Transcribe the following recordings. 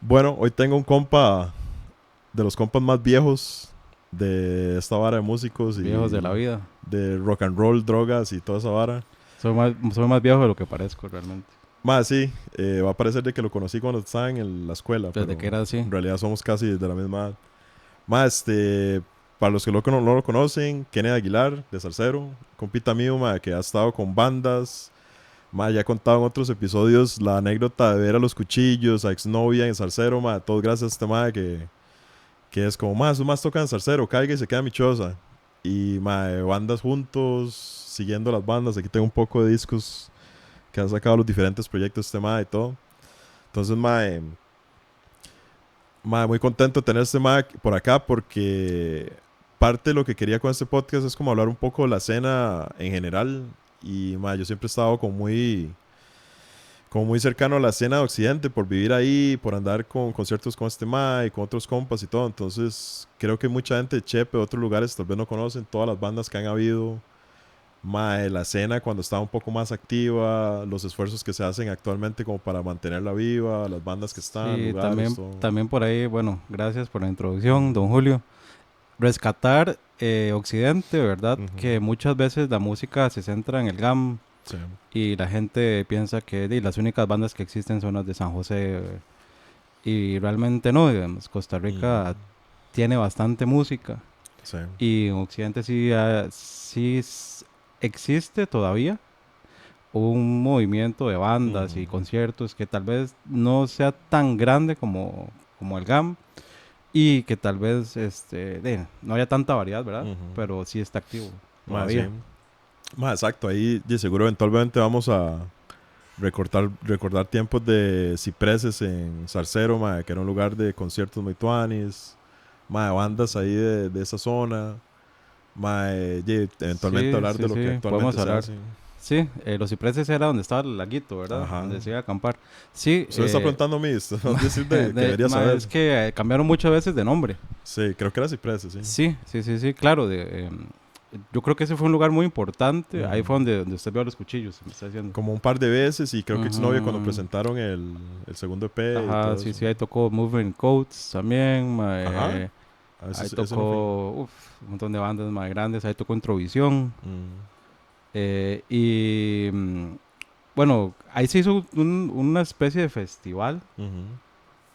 Bueno, hoy tengo un compa de los compas más viejos de esta vara de músicos Viejos de la y vida. de rock and roll, drogas y toda esa vara. Soy más viejo de lo que parezco realmente. Más sí, va a parecer de que lo conocí cuando estaba en la escuela, Desde pero que era así. en realidad somos casi de la misma edad. Más, para los que no lo conocen, Kenneth Aguilar, de Salcero, compita mío, que ha estado con bandas. Ya he contado en otros episodios la anécdota de ver a los cuchillos, a exnovia en Salcero, todo gracias a este que es como, más, más tocan Salcero, caiga y se queda mi choza. Y bandas juntos, siguiendo las bandas. Aquí tengo un poco de discos que han sacado los diferentes proyectos este y todo. Entonces, muy contento de tener este por acá porque parte de lo que quería con este podcast es como hablar un poco de la escena en general. Y yo siempre he estado como muy cercano a la escena de Occidente por vivir ahí, por andar con conciertos con este y con otros compas y todo. Entonces, creo que mucha gente de Chepe, de otros lugares, tal vez no conocen todas las bandas que han habido. La escena cuando estaba un poco más activa, los esfuerzos que se hacen actualmente como para mantenerla viva, las bandas que están, Sí, lugares, también, todo. también por ahí, bueno, gracias por la introducción, Ujú, don Julio. Rescatar Occidente, ¿verdad? ujú. Que muchas veces la música se centra en el GAM Sí. y la gente piensa que las únicas bandas que existen son las de San José. Y realmente no, digamos, Costa Ujú. Rica tiene bastante música. Sí. Y en Occidente sí, existe todavía un movimiento de bandas y Ujú. conciertos que tal vez no sea tan grande como el GAM y que tal vez no haya tanta variedad, ¿verdad? Ujú. Pero sí está activo Sí. todavía. Exacto, ahí de seguro eventualmente vamos a recordar tiempos de cipreses en Salcero, que era un lugar de conciertos muy tuanis, bandas ahí de esa zona, eventualmente Sí, hablar de sí, lo que sí, podemos actualmente se hablar. hace. Sí, Los Cipreses era donde estaba el laguito, ¿verdad? Ajá. Donde se iba a acampar. Sí, Usted me está preguntando a mí, esto no decir que debería saber. es que cambiaron muchas veces de nombre. Sí, creo que era cipreses, sí. Sí, sí, sí, sí, claro. Yo creo que ese fue un lugar muy importante. Ahí fue Ujú. donde usted vio los cuchillos, me está diciendo. Como un par de veces y creo que exnovia cuando Ujú. presentaron el segundo EP y Ajá, todo sí, eso. sí, ahí tocó Moving Coats también. Ajá. A Ahí ese no fui. tocó un montón de bandas más grandes. Ahí tocó Introvisión. Mm. Bueno, ahí se hizo una especie de festival. Ujú.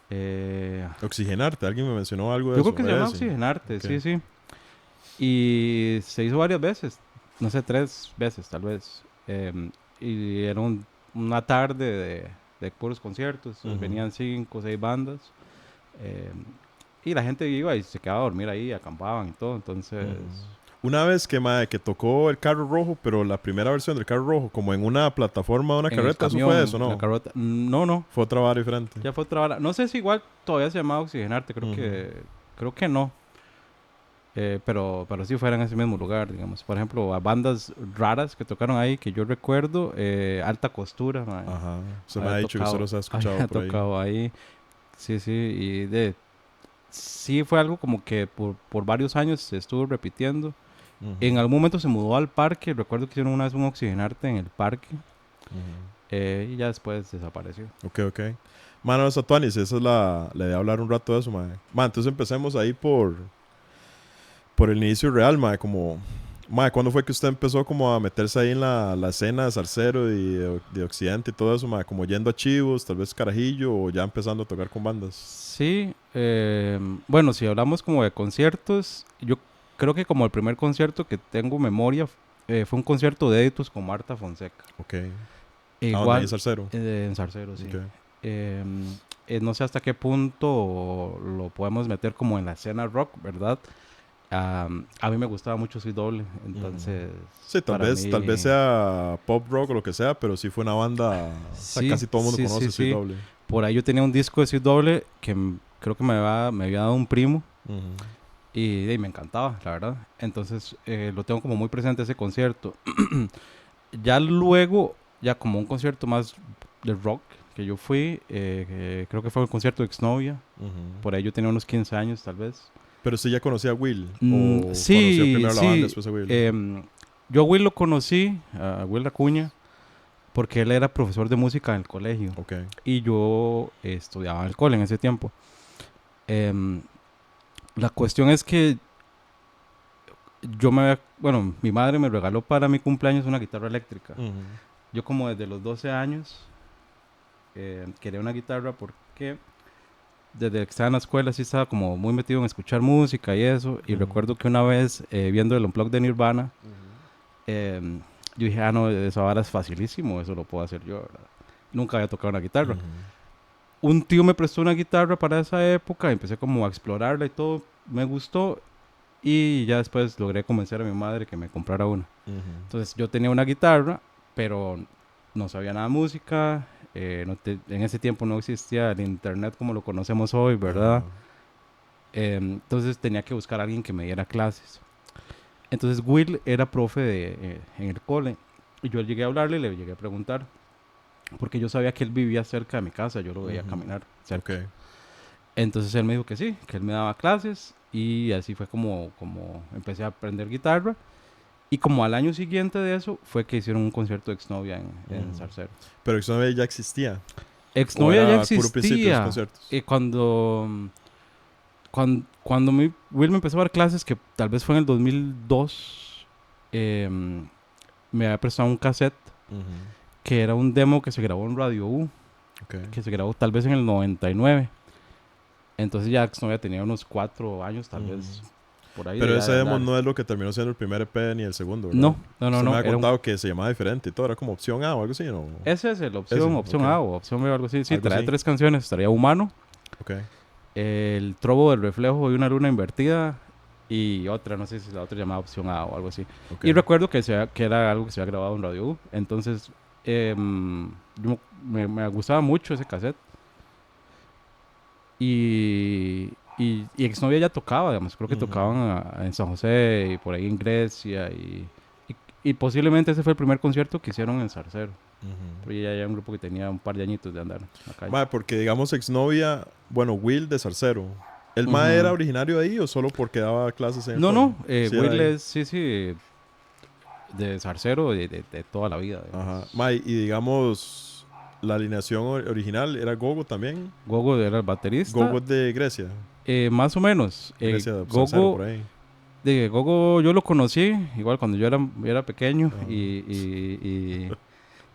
eh, Oxigenarte, alguien me mencionó algo de yo creo eso, que se llama sí. Oxigenarte, Ok. sí, sí. Y se hizo varias veces, no sé, 3 veces tal vez. Y era una tarde de puros conciertos, entonces Ujú. venían 5 o 6 bandas. em, y la gente iba y se quedaba a dormir ahí, acampaban y todo, entonces... Ujú. Una vez que tocó el carro rojo, pero la primera versión del carro rojo, como en una plataforma de una En el carreta, ¿eso fue eso, camión, en la no? carrota... No, no, Fue otra vara diferente. ya fue otra hora. No sé si igual todavía se llamaba Oxigenarte, Ujú. creo que no. Pero sí fuera en ese mismo lugar, digamos. Por ejemplo, a bandas raras que tocaron ahí, que yo recuerdo, Alta Costura, mae, Ajá. Se me había ha dicho que usted tocado, los ha escuchado había por ahí. tocado ahí. Sí, sí, sí fue algo como que por varios años se estuvo repitiendo. En Ujú. algún momento se mudó al parque, recuerdo que hicieron una vez un Oxigenarte en el parque, Ujú. y ya después desapareció. Ok, ok. Mano, esa Tuanis, esa es la de hablar un rato de eso, mae. Entonces empecemos ahí por el inicio real, mae, como... ¿cuándo fue que usted empezó como a meterse ahí en la escena de Salcero y de Occidente y todo eso, mae? Como yendo a chivos, tal vez Carajillo, o ya empezando a tocar con bandas. Sí, bueno, si hablamos como de conciertos, yo creo que como el primer concierto que tengo memoria fue un concierto de Editus con Marta Fonseca. Ok. ¿A dónde? Ahí en Igual Salcero. en Zarcero, sí. Ok. No sé hasta qué punto lo podemos meter como en la escena rock, ¿verdad? A mí me gustaba mucho Soy Doble, Ujú. entonces Sí, tal para vez, tal vez mí, sea pop rock o lo que sea, pero sí fue una banda. O sea, sí, casi todo el mundo sí, sí, conoce Soy sí. Doble. Por ahí yo tenía un disco de Soy Doble que creo que me había dado un primo. Ujú. Me encantaba, la verdad. Entonces lo tengo como muy presente ese concierto. Ya luego, ya como un concierto más de rock que yo fui, creo que fue el concierto de Exnovia. Ujú. Por ahí yo tenía unos 15 años tal vez. Pero sí ya conocía a Will. O conoció Sí, primero la banda, sí. después a Will. Yo a Will lo conocí, a Will Acuña, porque él era profesor de música en el colegio. Ok. Y yo estudiaba en el cole en ese tiempo. Em, la cuestión es que bueno, mi madre me regaló para mi cumpleaños una guitarra eléctrica. Ujú. Yo como desde los 12 años quería una guitarra porque desde que estaba en la escuela sí estaba como muy metido en escuchar música y eso. Y Ujú. recuerdo que una vez viendo el Unplugged de Nirvana, Ujú. em, yo dije, ah, no, esa vara es facilísimo, eso lo puedo hacer yo, ¿verdad? Nunca había tocado una guitarra. Ujú. Un tío me prestó una guitarra para esa época, empecé como a explorarla y todo, me gustó y ya después logré convencer a mi madre que me comprara una. Ujú. Entonces yo tenía una guitarra, pero no sabía nada de música, en ese tiempo no existía el internet como lo conocemos hoy, ¿verdad? Ajá. Entonces tenía que buscar a alguien que me diera clases. Entonces Will era profe en el cole y yo llegué a hablarle y le llegué a preguntar, porque yo sabía que él vivía cerca de mi casa, yo lo veía Ujú. caminar Ok. cerca. Entonces él me dijo que sí, que él me daba clases y así fue como empecé a aprender guitarra. Y como al año siguiente de eso fue que hicieron un concierto de Exnovia en Ujú. Zarcero. Pero eso ya existía. ¿O Exnovia ya era al puro principio de los existía. conciertos? Cuando Will me empezó a dar clases, que tal vez fue en el 2002, me había prestado un cassette Ujú. que era un demo que se grabó en Radio U, Ok. que se grabó tal vez en el 99. Entonces ya Exnovia tenía unos 4 años, tal vez Ujú. por ahí Pero debía ese de demo andar. no es lo que terminó siendo el primer EP ni el segundo, ¿verdad? No, no, no, Usted me no. ha contado que se llamaba diferente y todo, era como opción A o algo así, ¿no? Ese es Ese, opción ok. A o opción B o algo así. Sí, Algo trae así. 3 canciones. Traía Humano, Ok. El Trobo del Reflejo y una luna invertida. Y otra, no sé si la otra llamaba opción A o algo así. Ok. Y recuerdo que era algo que se había grabado en Radio U. Entonces, me gustaba mucho ese cassette. Y Exnovia ya tocaba, digamos. Creo que Ujú. tocaban en San José y por ahí en Grecia. Y posiblemente ese fue el primer concierto que hicieron en Zarcero. Ujú. Pero ya era un grupo que tenía un par de añitos de andar en la calle. Mae, porque digamos exnovia, bueno, Will de Zarcero. ¿El mae era Ujú. originario de ahí o solo porque daba clases en el No, cole? no, Sí, era Will ahí. es, sí, sí, de Zarcero de toda la vida, Ajá. digamos. Mae, y digamos, la alineación original era Gogo también. Gogo era el baterista, Gogo de Grecia. más o menos. Grecia, Zarcero, por ahí. Gogo yo lo conocí, igual cuando yo era pequeño, Ajá.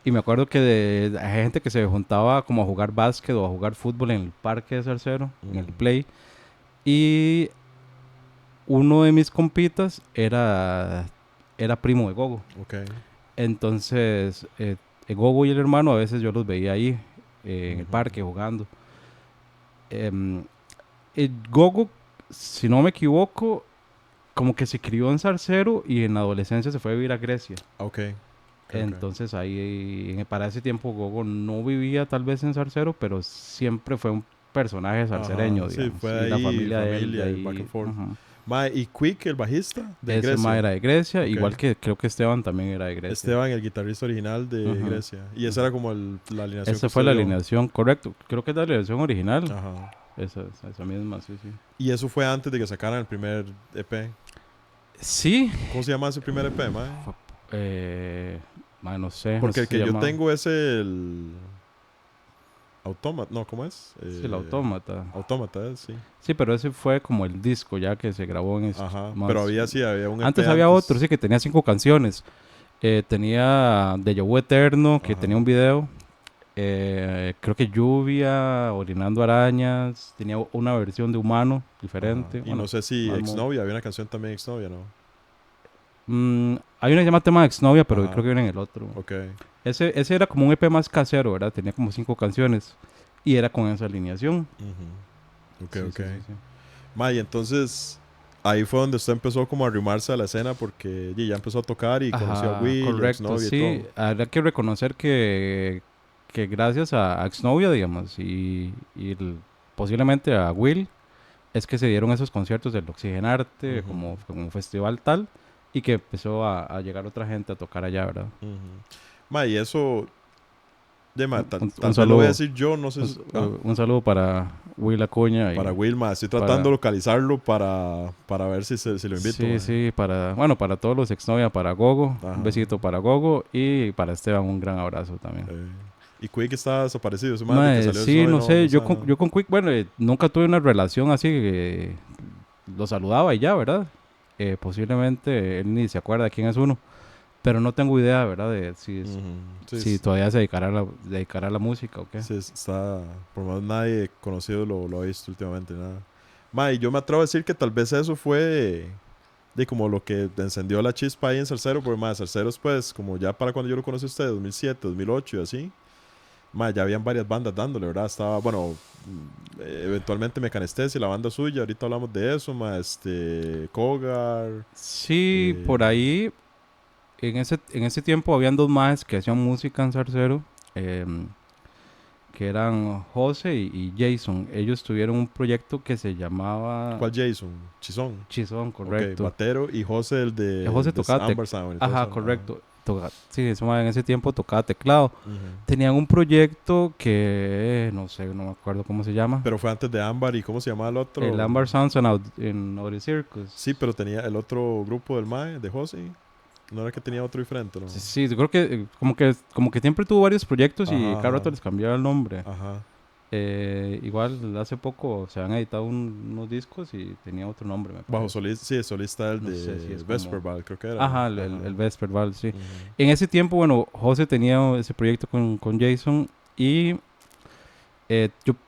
y me acuerdo que hay gente que se juntaba como a jugar básquet o a jugar fútbol en el parque de Zarcero, en el Ujú. play, y uno de mis compitas era primo de Gogo. Ok. Entonces, Gogo y el hermano a veces yo los veía ahí en el Ujú. parque jugando. Em, Gogo, si no me equivoco, como que se crió en Zarcero y en la adolescencia se fue a vivir a Grecia. Ok. Ok, ok. Entonces ahí, para ese tiempo, Gogo no vivía tal vez en Zarcero, pero siempre fue un personaje zarcereño, Ajá. Sí, digamos. fue Y la ahí, familia de él de familia y back and ahí. forth. Ujú. Mae, y Quick, el bajista de Ese ma Grecia. era de Grecia, Ok. igual que creo que Esteban también era de Grecia. Esteban, el guitarrista original de Ujú, Grecia. Y esa ujú. era como la alineación que Esa fue usted la vio. alineación, correcto. Creo que es la alineación original. Ajá. Esa misma, sí, sí. Y eso fue antes de que sacaran el primer EP. Sí. ¿Cómo se llama ese primer EP, mae? Fue- eh, no sé, no Porque sé el si se que yo llama. tengo es el Autómata. No, ¿cómo es? Sí, el Autómata. Autómata, sí. Sí, pero ese fue como el disco ya que se grabó en Ajá. Pero más. había, sí, había un EP Antes había otro, antes. sí, que tenía 5 canciones. Tenía Deja Vu Eterno, que tenía un Ajá. video. Creo que Lluvia, Orinando Arañas. Tenía una versión de Humano Ajá. diferente. Y no Bueno, sé si más Exnovia, había una canción también Exnovia, ¿no? hay una que se llama Tema de Exnovia, pero creo Ajá. que viene en el otro. Ok. Ese era como un EP más casero, ¿verdad? Tenía como 5 canciones. Y era con esa alineación. Ujú. Ok, Sí, ok. sí, sí, sí. Mae, entonces ahí fue donde usted empezó como a arrimarse a la escena porque ya empezó a tocar y conoció a Ajá, Will y a correcto, Exnovia y todo. sí. Habrá que reconocer que gracias a Exnovia, digamos, posiblemente a Will, es que se dieron esos conciertos del Oxigenarte, Ujú. como un festival tal, y que empezó a llegar otra gente a tocar allá, ¿verdad? Ujú. Ma, y eso, De ma, Un tal vez lo saludo. voy a decir yo, no sé. Un saludo para Will Acuña. Para Wilma, estoy tratando de localizarlo para ver si lo invito. Sí, sí, para todos los exnovia, para Gogo, Ajá. un besito para Gogo y para Esteban un gran abrazo también. Y Quick está desaparecido, su madre que salió Sí, de no sé, yo sabe. con Quick, bueno, nunca tuve una relación así, lo saludaba y ya, ¿verdad? Posiblemente él ni se acuerda de quién es uno, pero no tengo idea, ¿verdad? De si todavía se dedicará a la música o qué. Sí, está, por más nadie conocido lo ha visto últimamente, nada. Ma, y yo me atrevo a decir que tal vez eso fue de como lo que encendió la chispa ahí en Salsero, porque más Salseros pues como ya para cuando yo lo conocí a usted, 2007, 2008 y así, ma, ya habían varias bandas dándole, ¿verdad? Estaba, bueno, eventualmente Mecanestesia, la banda suya, ahorita hablamos de eso, ma, Kogar. Sí, por eh, ahí, en ese tiempo habían dos maes que hacían música en Zarcero, que eran José y Jason. Ellos tuvieron un proyecto que se llamaba ¿Cuál Jason? Chizón. Chizón, Ok, correcto. Batero y José José el de tocaba Amber Sound y todo Ajá, eso. correcto. Sí, ese mae en ese tiempo tocaba teclado. Ujú. Tenían un proyecto que, no sé, no me acuerdo cómo se llama. Pero fue antes de Amber y ¿cómo se llamaba el El otro? Amber Sounds en Audi Circus. Sí, pero tenía el otro grupo del Mae, de José. No era que tenía otro diferente, ¿no? Sí, sí, yo creo que como que siempre tuvo varios proyectos y Ajá, cada rato ajá, les cambiaba el nombre. ajá. Igual hace poco se han editado unos discos y tenía otro nombre, me Bajo parece. solista, sí, solista el No sé si de es como... Vesperbal, creo que era. Ajá, Ajá. el Vesperval, sí. Ujú. En ese tiempo, bueno, José tenía ese proyecto con Jason y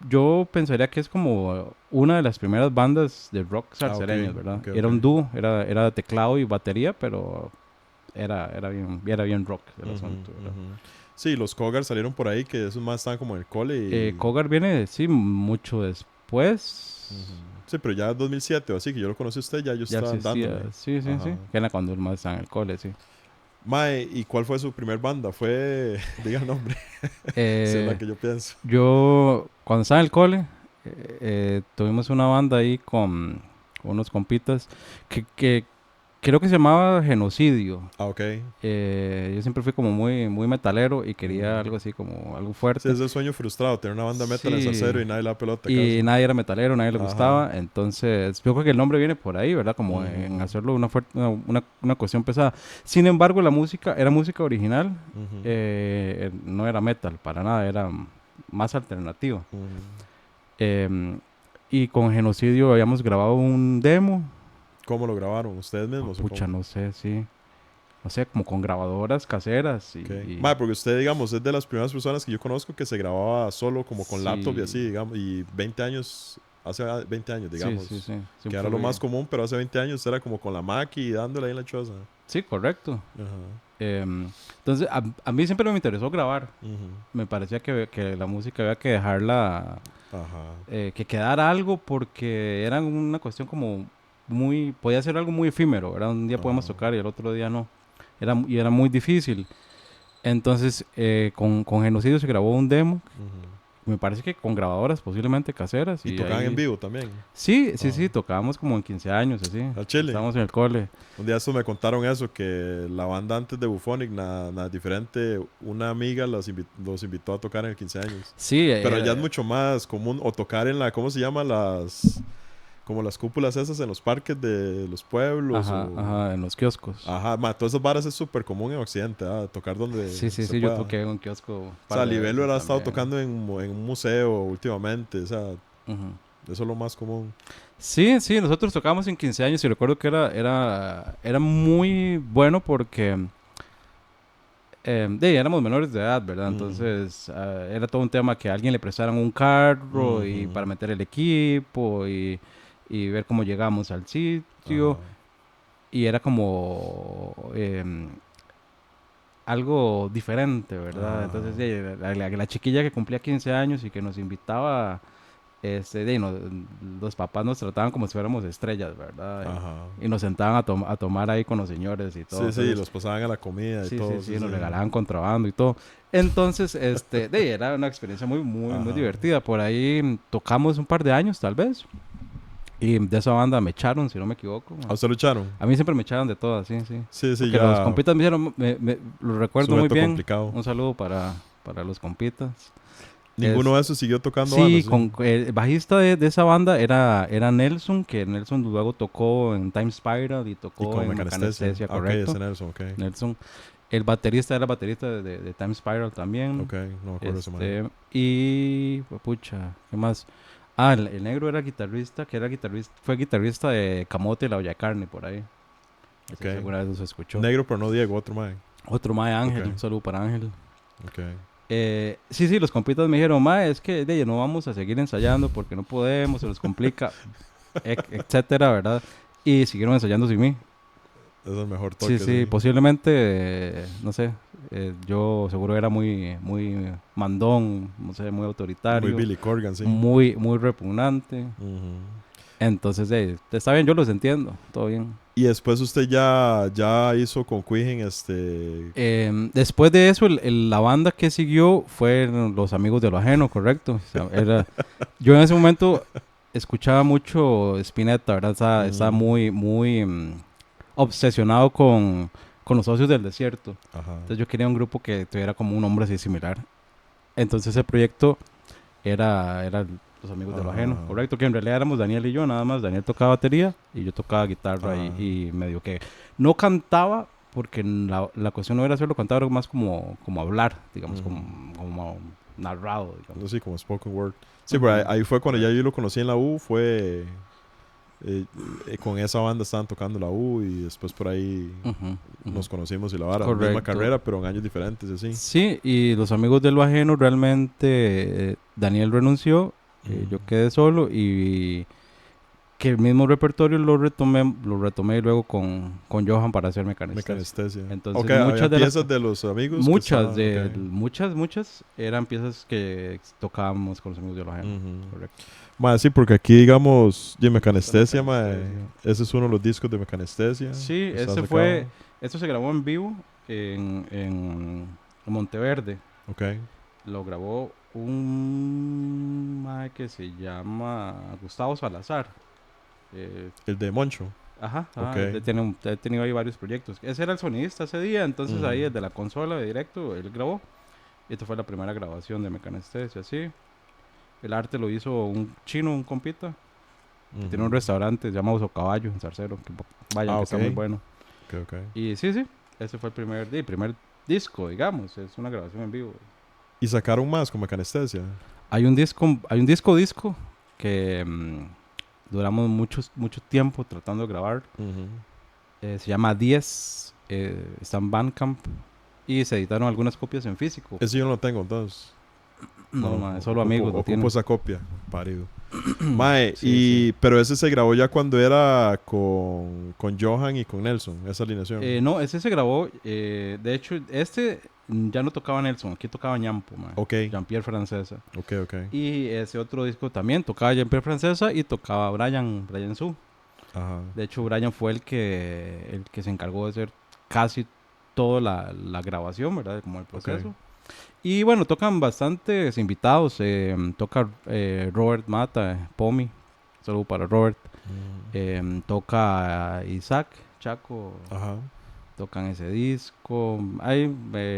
yo pensaría que es como una de las primeras bandas de rock Ah, ok, salsereñas, ¿verdad? ok, Era ok. un dúo, era teclado y batería, pero era bien rock el Ujú, asunto, ¿verdad? ujú. Sí, los Kogar salieron por ahí, que esos más estaban como en el cole y... Kogar viene, sí, mucho después. Ujú. Sí, pero ya 2007 o así, que yo lo conocí a usted, ya ellos Ya estaban existía, dándole. sí, sí, Ajá. sí. Que era cuando el más estaba en el cole, sí. Mae, ¿y cuál fue su primer banda? Fue, diga el nombre, si es la Eh, que yo pienso. yo, cuando estaba en el cole, tuvimos una banda ahí con unos compitas que creo que se llamaba Genocidio. Ah, ok. Yo siempre fui como muy metalero y quería Ujú. algo así como algo Sí, fuerte. es el sueño frustrado, tener una banda metal en Sí, Salcero y nadie le da pelota y casi. nadie era metalero, nadie le Ajá. gustaba. Entonces, yo creo que el nombre viene por ahí, ¿verdad? Como en Ujú, hacerlo una cuestión pesada. Sin embargo, la música era música original, ujú, no era metal para nada, era más alternativo. ujú. Em, y con Genocidio habíamos grabado un demo. ¿Cómo lo grabaron? ¿Ustedes mismos o Pucha, cómo? no sé, sí. No sé, como con grabadoras caseras Okay. Mae, porque usted, digamos, es de las primeras personas que yo conozco que se grababa solo como con laptop y sí, así, digamos, y 20 años, hace 20 años, sí, sí, digamos, sí. que Siempre era lo fui... más común, pero hace 20 años era como con la Mac y dándole ahí en la choza. Sí, correcto. Ajá. Entonces, a mí siempre me interesó grabar. Ujú. Me parecía que la música había que dejarla, Ajá. que quedara algo porque era una cuestión como muy, podía ser algo muy efímero, ¿verdad? Un día podemos Ajá. tocar y el otro día no. Y era muy difícil. Entonces, con Genocidio se grabó un demo, Ujú. me parece que con grabadoras posiblemente caseras Y y tocaban en ahí... vivo también. Sí, sí, Ajá. sí, tocábamos como en 15 años, así. Al Chile. Estábamos en el cole. Un día estos me contaron eso, que la banda antes de Buphonic, nada diferente, una amiga los invitó a tocar en el 15 años. Sí, Pero ya es mucho más común, o tocar en la, ¿cómo se llama? Como las cúpulas esas en los parques de los pueblos, ajá, o... ajá, en los kioscos. Ajá, todas esas varas es súper común en Occidente, tocar donde Sí, sí, se sí, yo pueda. toqué en un kiosco un O par sea, de Libelo veces ha estado también. tocando en un museo últimamente, o sea, Ujú. eso es lo más común. Sí, sí, nosotros tocábamos en 15 años y recuerdo que era muy bueno porque éramos menores de edad, ¿verdad? Ujú, Entonces era todo un tema que a alguien le prestaran un carro y ujú, para meter el equipo y ver cómo llegamos al ajá, sitio y era como algo diferente, ¿verdad? Entonces, ajá, la chiquilla que cumplía 15 años y que nos invitaba, los papás nos trataban como si fuéramos estrellas, ¿verdad? ajá. Y nos sentaban a tomar ahí con los señores y todo. Sí, sí, Entonces, los pasaban a la comida y sí, sí, todo, sí, sí, sí. nos regalaban contrabando y todo. Entonces, era una experiencia muy Ajá. divertida. Por ahí tocamos un par de años, tal vez. Y de esa banda me echaron, si no me equivoco. ¿A usted lucharon? A mí siempre me echaban de todas, sí, sí. Sí, sí, Porque los ya, compitas me hicieron, lo recuerdo muy sujeto bien. complicado. Un saludo para los compitas. Ninguno de esos siguió tocando Sí, bandas, el bajista de esa banda era Nelson, que Nelson luego tocó en Time Spiral y y tocó con en Mecanestesia. Mecanestesia, Ah, ok, correcto. ese Nelson, ok. Nelson. El baterista era baterista de Time Spiral también. Ok, no me acuerdo ese man. Y, pucha, ¿qué más? Ah, el negro era guitarrista, fue guitarrista de Camote y La Olla de Carne, por ahí. No sé si Ok. alguna vez los escuchó. Negro, pero no Diego, otro man. Otro mae Ángel, Ok. un saludo para Ángel. Ok. Sí, los compitas me dijeron, mae, es que no vamos a seguir ensayando porque no podemos, se nos complica, etcétera, ¿verdad? Y siguieron ensayando sin mí. Es el mejor Sí, toque, sí, sí. posiblemente, no sé, yo seguro era muy mandón, no sé, muy Muy autoritario, Billy Corgan, sí. muy repugnante. Ujú. Entonces, está bien, yo los entiendo, todo bien. Y después usted ya hizo con Quigen, Después de eso, la banda que siguió fueron Los Amigos de lo Ajeno, correcto. O sea, yo en ese momento escuchaba mucho Spinetta, ¿verdad? Estaba Ujú. muy obsesionado con Los Socios del Desierto. Ajá. Entonces yo quería un grupo que tuviera como un nombre así similar. Entonces ese proyecto era Los Amigos de lo Ajeno, Ajá. correcto. Que en realidad éramos Daniel y yo, nada más. Daniel tocaba batería y yo tocaba guitarra Ajá. y medio que no cantaba porque la cuestión no era hacerlo cantar, era más como hablar, digamos, Ujú. como narrado, digamos. Sí, como spoken word. Sí, pero ahí fue cuando ya Correcto. yo lo conocí en la U, fue con esa banda estaban tocando la U y después por ahí Ujú, ujú. nos conocimos y la vara, misma Correcto. carrera, pero en años diferentes, y así. Sí, y Los Amigos de lo Ajeno realmente Daniel renunció, yo Ujú. quedé solo y que el mismo repertorio lo retomé luego con Johan para hacer Mecanestesia. Mecanestesia. Ok, Entonces había piezas de los amigos que estaban, ok. muchas eran piezas que tocábamos con Los Amigos de lo Ajeno. Ujú. Correcto. Mae, sí, porque aquí, digamos, de Aquí está Mecanestesia, mae, Mecanestesia. ese es uno de los discos de Mecanestesia Sí, que está sacado. esto se grabó en vivo en Monteverde. Ok. Lo grabó un mae que se llama Gustavo Salazar. Eh, El de Moncho. Ok. He tenido ahí varios proyectos. Ese era el sonidista ese día, entonces Ujú. ahí el de la consola de directo, él grabó. Y esta fue la primera grabación de Mecanestesia, sí. El arte lo hizo un chino, un compita, que tiene un Ujú. restaurante, se llama Uso Caballo, en Zarcero, que vayan, Ah, que ok. está muy bueno. Ok, ok. Y sí, ese fue el primer disco, digamos, es una grabación en vivo. Y sacaron más con Mecanestesia. Hay un disco que duramos mucho tiempo tratando de grabar. Ujú. Se llama 10, está en Bandcamp y se editaron algunas copias en físico. Ese yo no lo tengo, entonces. No, No, ma, solo amigos lo ocupo tienen. esa copia. Parido. Mae, Sí. pero ese se grabó ya cuando era con Johan y con Nelson, esa alineación. No, ese se grabó. De hecho, ya no tocaba Nelson, aquí tocaba Ñampo, ma, Ok, Jean-Pierre Francesa. ok, ok. Y ese otro disco también tocaba Jean-Pierre Francesa y tocaba Brian Su. Ajá. De hecho, Brian fue el que se encargó de hacer casi toda la grabación, ¿verdad? Como el Ok. proceso. Y bueno, tocan bastantes invitados. Toca Robert Mata, Pomi. Saludo para Robert. Mm. Toca Isaac, Chaco. Ajá. Tocan ese disco.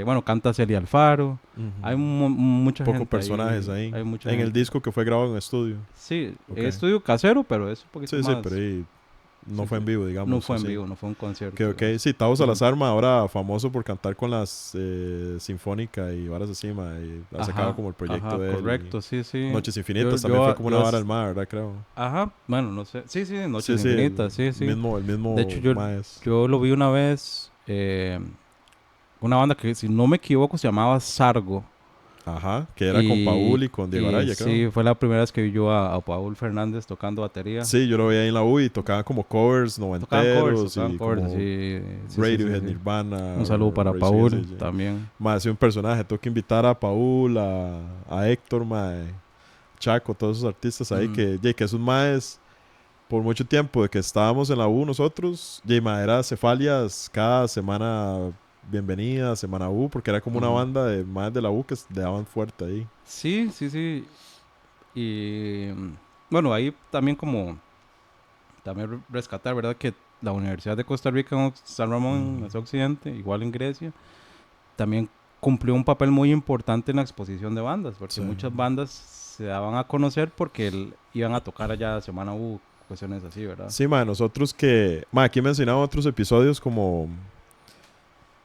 Bueno, canta Celia Alfaro. Hay Ujú. mucha Poco gente personajes ahí. ahí. Hay mucha En el gente. disco que fue grabado en estudio. Sí, Ok. estudio casero, pero es un poquito Sí, sí, más. pero ahí no Sí, fue sí. en vivo, No digamos, fue en así. vivo, no fue un Ok, concierto, ok. digamos. Sí, Tavo Ujú. Salazar, ma, ahora famoso por cantar con las Sinfónica y varas así, ma, y ha sacado Ajá, como el proyecto ajá, de él. correcto, sí, Y sí. Noches Yo, Infinitas también fue yo, como una yo, vara as- del ma, ¿verdad? Creo. ajá, bueno, no sé. Sí, sí, Sí, Noches sí, Infinitas, sí, sí. el De hecho, mismo yo, maes. yo lo vi una vez, una banda que, si no me equivoco, se llamaba Sargo. Ajá, que era con Y, Paul y con Diego y Araya, creo. sí, fue la primera vez que vi yo a Paul Fernández tocando batería. Sí, yo lo veía ahí en la U y tocaban como covers noventeros Tocaban y covers, como así. Sí, sí, sí, Radiohead, sí. Nirvana, Un saludo para Rage Against the Paul Machine. también. Más un personaje, tengo que invitar a Paul, a Héctor, mae, Chaco, todos esos artistas ahí Ujú, que esos maes, por mucho tiempo de que estábamos en la U nosotros, era Cefalias cada semana bienvenida, semana U, porque era como una ujú. banda de maes de la U que le daban fuerte ahí. Sí, sí, sí. Y bueno, ahí también rescatar, ¿verdad? Que la Universidad de Costa Rica en San Ramón, Ujú. en Occidente, igual en Grecia, también cumplió un papel muy importante en la exposición de bandas, porque Sí. muchas bandas se daban a conocer porque iban a tocar allá a Semana U, cuestiones así, ¿verdad? Sí, ma, nosotros que... Ma, aquí mencionaba otros episodios como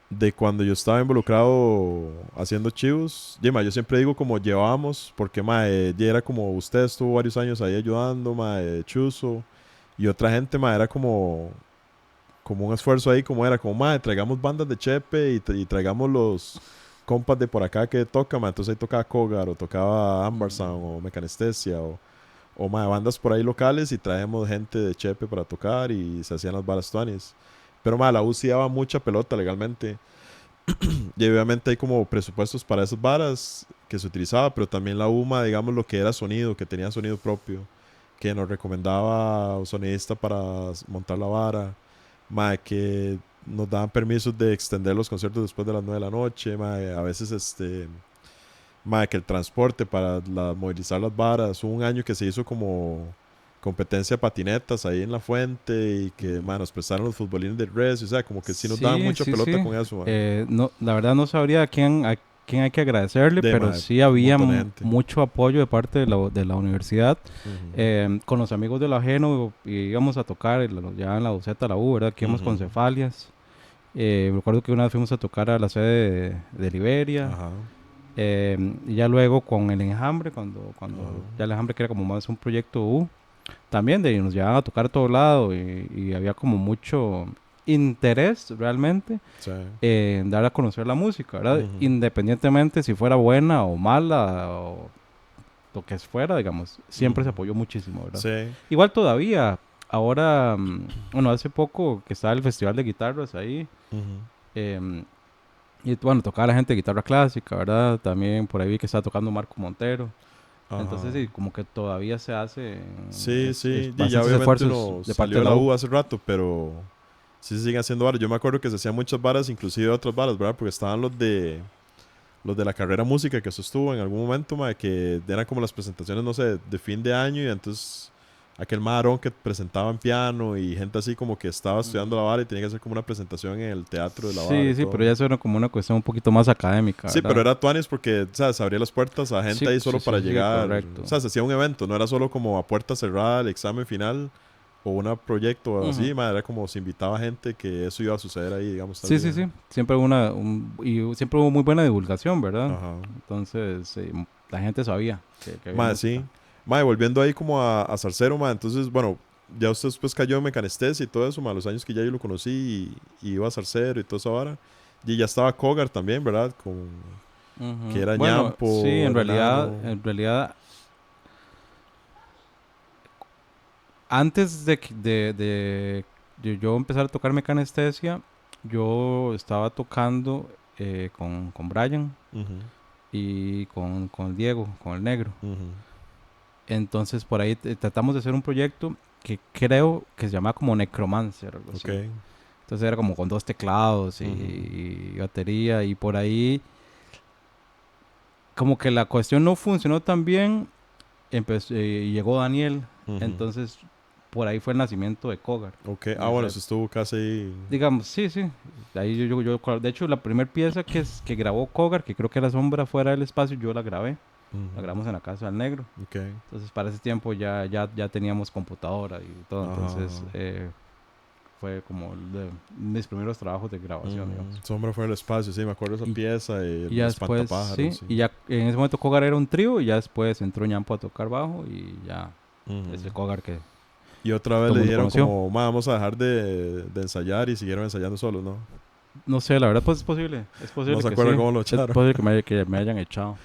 de cuando yo estaba involucrado haciendo chivos. Y, ma, yo siempre digo como llevábamos, porque ma, ya era como usted estuvo varios años ahí ayudando, ma, Chuzo, y otra gente, ma, era como un esfuerzo ahí, como era, como, ma, traigamos bandas de Chepe y traigamos los compas de por acá que tocan, ma. Entonces ahí tocaba Kogar, o tocaba Amber Sound, o Mecanestesia, o ma, bandas por ahí locales, y traemos gente de Chepe para tocar y se hacían las balas tuanis. Pero ma, la U sí daba mucha pelota legalmente. Y obviamente hay como presupuestos para esas varas que se utilizaba, pero también la UMA, digamos, lo que era sonido, que tenía sonido propio, que nos recomendaba un sonidista para montar la vara, ma, que nos daban permisos de extender los conciertos después de las 9 de la noche, ma, a veces ma, que el transporte para movilizar las varas. Hubo un año que se hizo como competencia de patinetas ahí en la fuente y que, ma, nos prestaron los futbolines del Res, o sea, como que sí nos daban Sí, mucha sí, pelota sí. con eso, ma. No, la verdad no sabría a quién hay que agradecerle, De, pero ma, sí un había montón de gente. mucho apoyo de parte de la universidad. Ujú, Con los amigos del ajeno y íbamos a tocar, ya en la Doceta, la U, ¿verdad? Que íbamos con ujú. Cefalias. Me acuerdo que una vez fuimos a tocar a la sede de Liberia. Ajá, Y ya luego con el Enjambre, cuando ajá. ya el Enjambre que era como más un proyecto U, también nos llevaban a tocar a todo lado y había como mucho interés realmente Sí. en dar a conocer la música, ¿verdad? Ujú, Independientemente si fuera buena o mala o lo que fuera, digamos, siempre se ujú. apoyó muchísimo, ¿verdad? Sí. Igual todavía, ahora, bueno, hace poco que estaba el Festival de Guitarras ahí, Ujú. em, y bueno, tocaba la gente de guitarra clásica, ¿verdad? También por ahí vi que estaba tocando Marco Montero. Entonces, Ajá. sí, como que todavía se hace Sí, sí. Y ya bastantes obviamente esfuerzos uno de parte salió de de la la U. U hace rato, pero sí se siguen haciendo varas. Yo me acuerdo que se hacían muchas varas, inclusive otras varas, ¿verdad? Porque estaban los de la carrera música que sostuvo en algún momento, ma, que eran como las presentaciones, no sé, de fin de año, y entonces aquel marón que presentaba en piano y gente así como que estaba estudiando Ujú. la vara y tenía que hacer como una presentación en el teatro de la vara y Sí, sí, pero todo. ya eso era como una cuestión un poquito más académica, Sí, pero ¿verdad? era tuanis porque, ¿sabes? Abría las puertas a gente Sí, ahí sí, solo para sí, sí, llegar. correcto. O sea, se hacía un evento, no era solo como a puerta cerrada el examen final o un proyecto o Ujú. así, ma, era como se invitaba gente que eso iba a suceder ahí, digamos, tal Sí, sí, día. sí. Siempre y siempre hubo muy buena divulgación, ¿verdad? Ajá. Entonces, la gente sabía que había Ma, música. sí. Ma, y volviendo ahí como a Salsero, ma, entonces, bueno, ya usted después cayó en Mecanestesia y todo eso, ma, los años que ya yo lo conocí y iba a Salsero y toda esa vara. Y ya estaba Kogar también, ¿verdad? Que Ujú. era Bueno, sí, ñampo, era enano. en realidad, antes de yo empezar a tocar mecanestesia, yo estaba tocando con Brian Ujú, y con Diego, con el negro. ujú. Entonces por ahí tratamos de hacer un proyecto que creo que se llamaba como Necromancer, algo Ok. así. Entonces era como con dos teclados Ujú, y batería y por ahí como que la cuestión no funcionó tan bien. Llegó Daniel, ujú. entonces por ahí fue el nacimiento de Kogar. Ok. En Ah, bueno, esa eso estuvo casi... digamos, sí, sí. Ahí de hecho, la primera pieza que grabó Kogar, que creo que era Sombra fuera del espacio, yo la grabé. La Ujú. grabamos en la casa del negro. Ok. Entonces, para ese tiempo ya teníamos computadora y todo. Entonces, Ajá. fue como de mis primeros trabajos de grabación, Ujú. digamos. Sombra fue el espacio, sí, me acuerdo esa Y, pieza y y el ya después, espantapájaros, sí, sí. y ya en ese momento Kogar era un trío y ya después entró Ñampo a tocar bajo y ya es Ujú. el Kogar que Y otra vez todo el le mundo dijeron conoció. como, "Ma, vamos a dejar de ensayar", y siguieron ensayando solos, ¿no? No sé, la verdad, pues es No posible se que acuerda sí, cómo lo es echaron. posible que me hayan echado.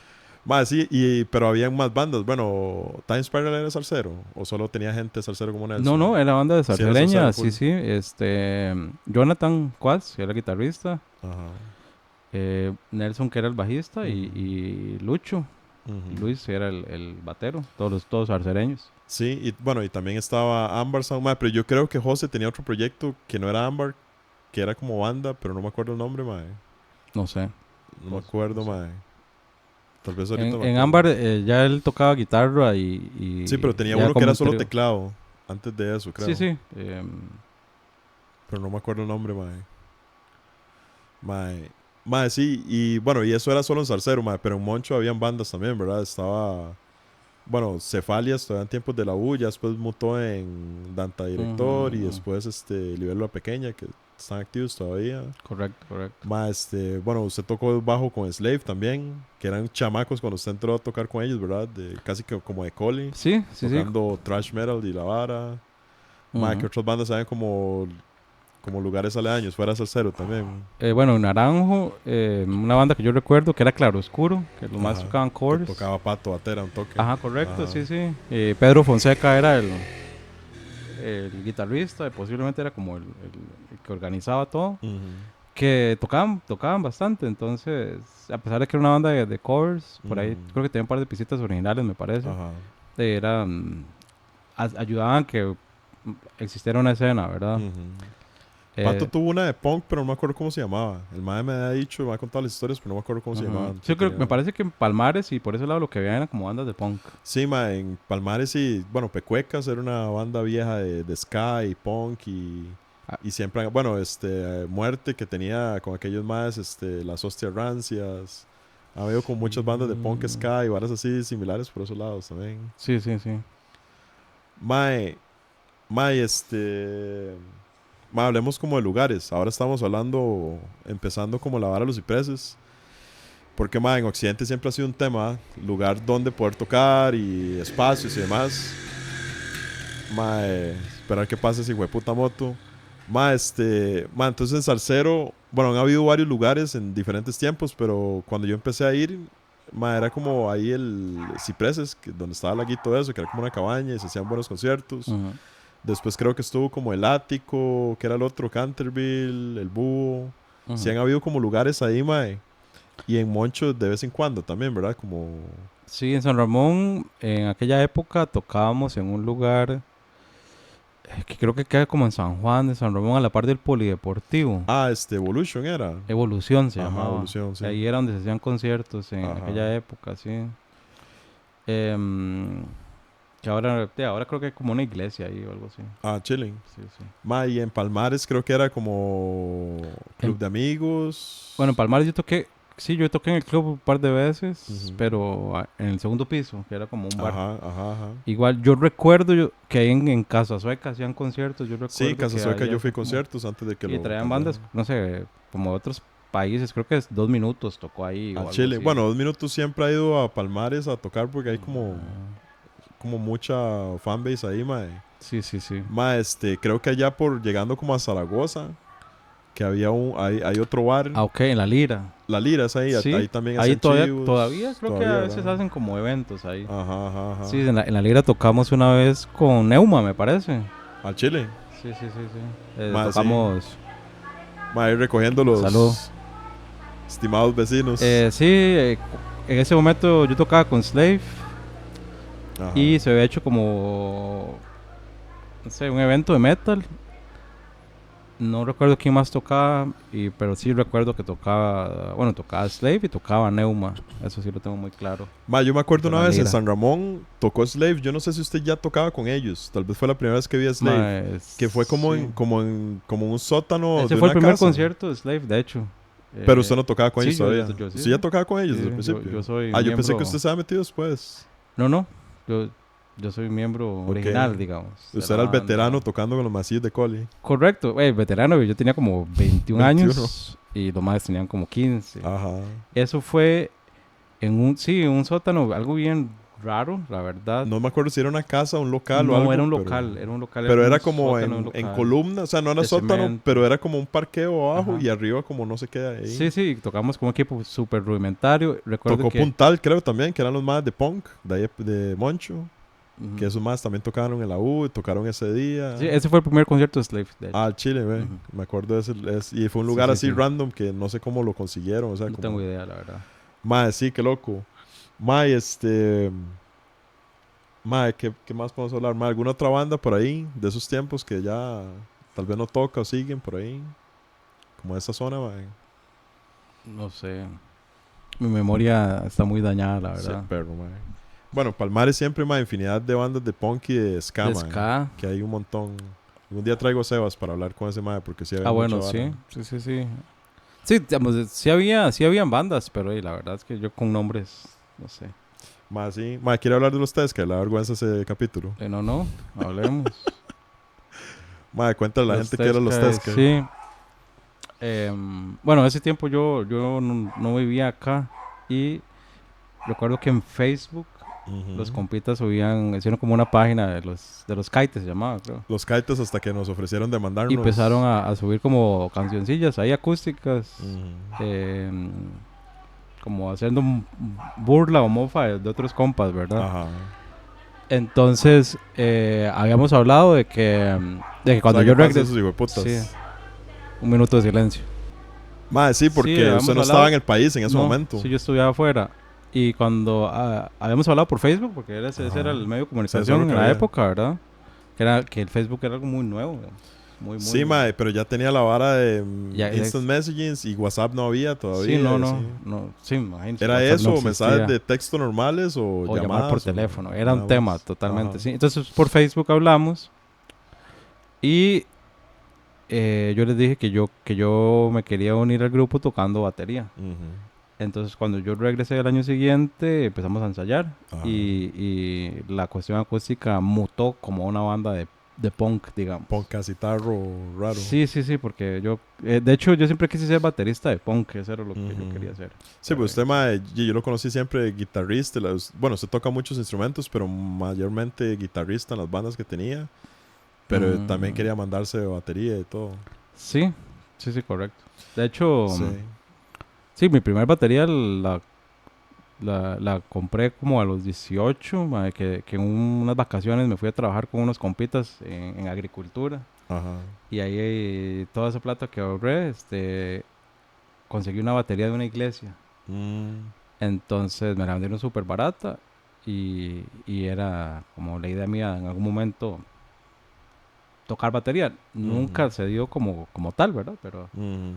Ma, sí, pero habían más bandas. Bueno, ¿Time Spiral era salsero? ¿O solo tenía gente salsero como No, Nelson? no, era banda de Sí, era salsero zarcereña, sí, full. sí. Jonathan Quaz, que era el guitarrista. Ajá. Nelson, que era el bajista. Y, Ujú, y Lucho, ujú. Luis, que era el batero. Todos zarcereños. Sí, y bueno, y también estaba Ámbar Sound, ma, pero yo creo que José tenía otro proyecto que no era Ámbar, que era como banda, pero no me acuerdo el nombre, ma. No sé, No me pues, no acuerdo, sé. ma. Tal vez ahorita En, me en acuerdo. Ámbar ya él tocaba guitarra Sí, pero tenía ya uno que como era un solo trío. teclado antes de eso, Sí, creo. sí. Pero no me acuerdo el nombre, ma. Ma, Mae, sí, y bueno, y eso era solo en Salcero, mae, pero en Moncho habían bandas también, ¿verdad? Estaba, bueno, Cefalias todavía en tiempos de la U, ya después mutó en Danta Director y Ujú. después Libélula Pequeña, que están activos todavía. Correcto, correcto. Mae, bueno, usted tocó el bajo con Slave también, que eran chamacos cuando usted entró a tocar con ellos, ¿verdad? Casi que como de Coli, Sí, sí, sí. tocando thrash metal y la vara. Mae, que Ujú. otras bandas saben como lugares aledaños, fuera Salcero también. Bueno, Naranjo, una banda que yo recuerdo que era Claro Oscuro, que los más Ajá. tocaban Que covers. tocaba Pato Batera un toque. Ajá, correcto, Ajá. sí, sí. Pedro Fonseca era el guitarrista, y posiblemente era como el que organizaba todo. Ujú, Que tocaban bastante, entonces, a pesar de que era una banda de covers, por ahí ujú. creo que tenía un par de pisitas originales, me parece. Ajá. Eran, ayudaban que existiera una escena, ¿verdad? Ujú. Pato Eh, tuvo una de punk, pero no me acuerdo cómo se llamaba. El madre me había dicho, me ha contado las historias, pero no me acuerdo cómo se ujú. llamaban. Que Sí, tenía... me parece que en Palmares y por ese lado lo que había eran como bandas de punk. Sí, ma, en Palmares y, bueno, Pecuecas era una banda vieja de ska y punk Ah, y siempre, bueno, Muerte que tenía con aquellos más, las hostias rancias. Ha habido con muchas bandas de punk, sí, ska y bandas así similares por esos lados también. sí, sí, sí. Mae, mae, mae, hablemos como de lugares. Ahora estamos hablando, empezando como la vara de los cipreses. Porque, mae, en Occidente siempre ha sido un tema, lugar donde poder tocar y espacios y demás. Mae, esperar que pase ese hueputa moto. Mae, mae, entonces en Salcero, bueno, han habido varios lugares en diferentes tiempos, pero cuando yo empecé a ir, mae, era como ahí el Cipreses, donde estaba el laguito de eso, que era como una cabaña y se hacían buenos conciertos. Ujú, Después creo que estuvo como el Ático, que era el otro, Canterville, el Búho. Sí ujú. han habido como lugares ahí, mae. Y en Moncho de vez en cuando también, ¿verdad? Como... Sí, en San Ramón, en aquella época tocábamos en un lugar que creo que queda como en San Juan de San Ramón, a la par del Polideportivo. Ah, Evolution era. Evolución se Ajá, llamaba. Evolución, sí. Ahí era donde se hacían conciertos en Ajá. aquella época, sí. Em, que ahora creo que hay como una iglesia ahí o algo así. Ah, chilling. Sí, sí. Ma, y en Palmares creo que era como En- club de bueno, en amigos. Palmares yo toqué, sí, yo toqué en el club un par de veces, Ujú. pero en el segundo piso, que era como un bar. Ajá, ajá, ajá. Igual, yo recuerdo que ahí en Casa Sueca hacían conciertos, yo Sí, recuerdo Casa que Sueca ahí yo fui hacían a como... conciertos antes de que Y lo traían bandas, cambiaran. no sé, como de otros países, creo que es 2 minutos tocó ahí A o algo Chile. así. Bueno, 2 minutos siempre ha ido a Palmares a tocar porque hay Ah, como mucha fanbase ahí, mae. sí, sí, sí. Ma, creo que allá por llegando como a Zaragoza, que había hay otro bar. Ah, ok, en La Lira. La Lira es ahí, Sí, ahí también ahí hacen todavía chivos, creo que a todavía, veces ¿verdad? hacen como eventos ahí. Ajá, ajá, ajá. Sí, en la Lira tocamos una vez con Neuma, me parece. Al Chile. Sí, sí, sí, sí. Ma, sí. Tocamos... Ma, ahí recogiendo Salud. los estimados vecinos. Sí, en ese momento yo tocaba con Slave Ajá. y se había hecho como, no sé, un evento de metal. No recuerdo quién más tocaba, pero sí recuerdo que tocaba, bueno, tocaba Slave y tocaba Neuma. Eso sí lo tengo muy claro. Ma, yo me Y acuerdo con una la vez en lira. San Ramón tocó Slave. Yo no sé si usted ya tocaba con ellos. Tal vez fue la primera vez que vi a Slave. Que fue como Sí. como un sótano Ese de fue el una primer casa. concierto de Slave, de hecho. Pero usted no tocaba con Sí, ellos todavía. sí, Usted ya sí. tocaba con ellos Sí, desde el yo principio. soy Ah, yo pensé que miembro. usted se había metido después. No, no. Yo, yo soy miembro Ok. original, digamos, de Usted la era el veterano banda. tocando con los masillos de Coli. Correcto, veterano, yo tenía como 21 21. años y los más tenían como 15. Ajá. Eso fue en un sótano, algo bien raro, la verdad. No me acuerdo si era una casa, un local o No era algo, un pero... local, era un local, era Pero como era un como sótano, un en local columna, o sea, no era de sótano, cemento. pero era como un parqueo abajo Ajá. y arriba como no sé qué Sí, ahí. sí, tocamos con un equipo súper rudimentario. Recuerdo Tocó que... Puntal, creo también, que eran los más de punk, de ahí de Moncho. Que Ujú. esos más también tocaron en la U, y tocaron ese día. Sí, ese fue el primer concierto de Slave, de Ah, hecho. al Chile, ve. Ujú. Me acuerdo de ese. Y fue un Sí, lugar sí, así sí. random que no sé cómo lo consiguieron. O sea, No tengo como. idea, la verdad. Mae, sí, qué loco. Mae, Mae, ¿qué más podemos hablar? Mae, ¿alguna otra banda por ahí de esos tiempos que ya tal vez no toca o siguen por ahí? Como esa zona, mae. No sé. Mi memoria está muy dañada, la Sí, verdad. perro, mae. Bueno, Palmares siempre, mae, infinidad de bandas de punk y de ska, De mae. ska. Que hay un montón. Algún día traigo a Sebas para hablar con ese mae porque sí Ah, había mucha bueno, vara. sí. Sí, sí, sí. Sí, digamos, sí habían bandas, pero la verdad es que yo con nombres, no sé. Más sí. Más quiere hablar de los Tesca, la vergüenza ese capítulo. No, hablemos. Más cuéntale a la Los gente que eran los Tesca, Tesca. sí. Bueno, ese tiempo yo no vivía acá y recuerdo que en Facebook los Ujú. compitas hicieron como una página de los kites, se llamaba, creo. Los Kaites hasta que nos ofrecieron de Y empezaron mandarnos. a subir como cancioncillas ahí acústicas, Ujú. em, como haciendo burla o mofa de otros compas, ¿verdad? Ajá. Entonces, habíamos hablado de que cuando ¿Sabe qué yo pasa regresé... esos Sí, hijueputas? un minuto de silencio. Más sí, Sí, porque usted habíamos no estaba hablado... en el país en ese No, momento. sí, yo estudiaba afuera. Y cuando habíamos hablado por Facebook, porque ese era Ajá. el medio de Sí, eso es lo comunicación que en la había. época, ¿verdad? Que el Facebook era algo muy nuevo, digamos. Sí, mae, pero ya tenía la vara de Ya, instant messaging y WhatsApp no había sí, todavía, así. no, sí, imagínense, ¿Era WhatsApp no eso o mensajes existía. de texto normales o O llamar por llamadas o teléfono, era un nada tema más? totalmente, Ajá. sí. Entonces por Facebook hablamos y yo les dije que yo me quería unir al grupo tocando batería. Ujú. Entonces cuando yo regresé el año siguiente empezamos a ensayar Ajá. y la cuestión acústica mutó como una banda de punk, digamos. Pon citarro raro. Sí, porque de hecho yo siempre quise ser baterista de punk, eso era lo que yo Ujú. quería hacer. Sí, pues usted, mae, yo lo conocí siempre guitarrista. Bueno, usted toca muchos instrumentos, pero mayormente guitarrista en las bandas que tenía. Pero también Mm, quería mandarse batería y todo. sí, sí, correcto. De hecho, Sí. sí, mi primer batería la compré como a los 18, mae, que en unas vacaciones me fui a trabajar con unos compitas en agricultura. Ajá. Y ahí toda esa plata que ahorré, conseguí una batería de una iglesia. Mm, Entonces me la vendieron súper barata y era como la idea mía en algún momento tocar batería. ujú, Nunca se dio como tal, ¿verdad? ujú.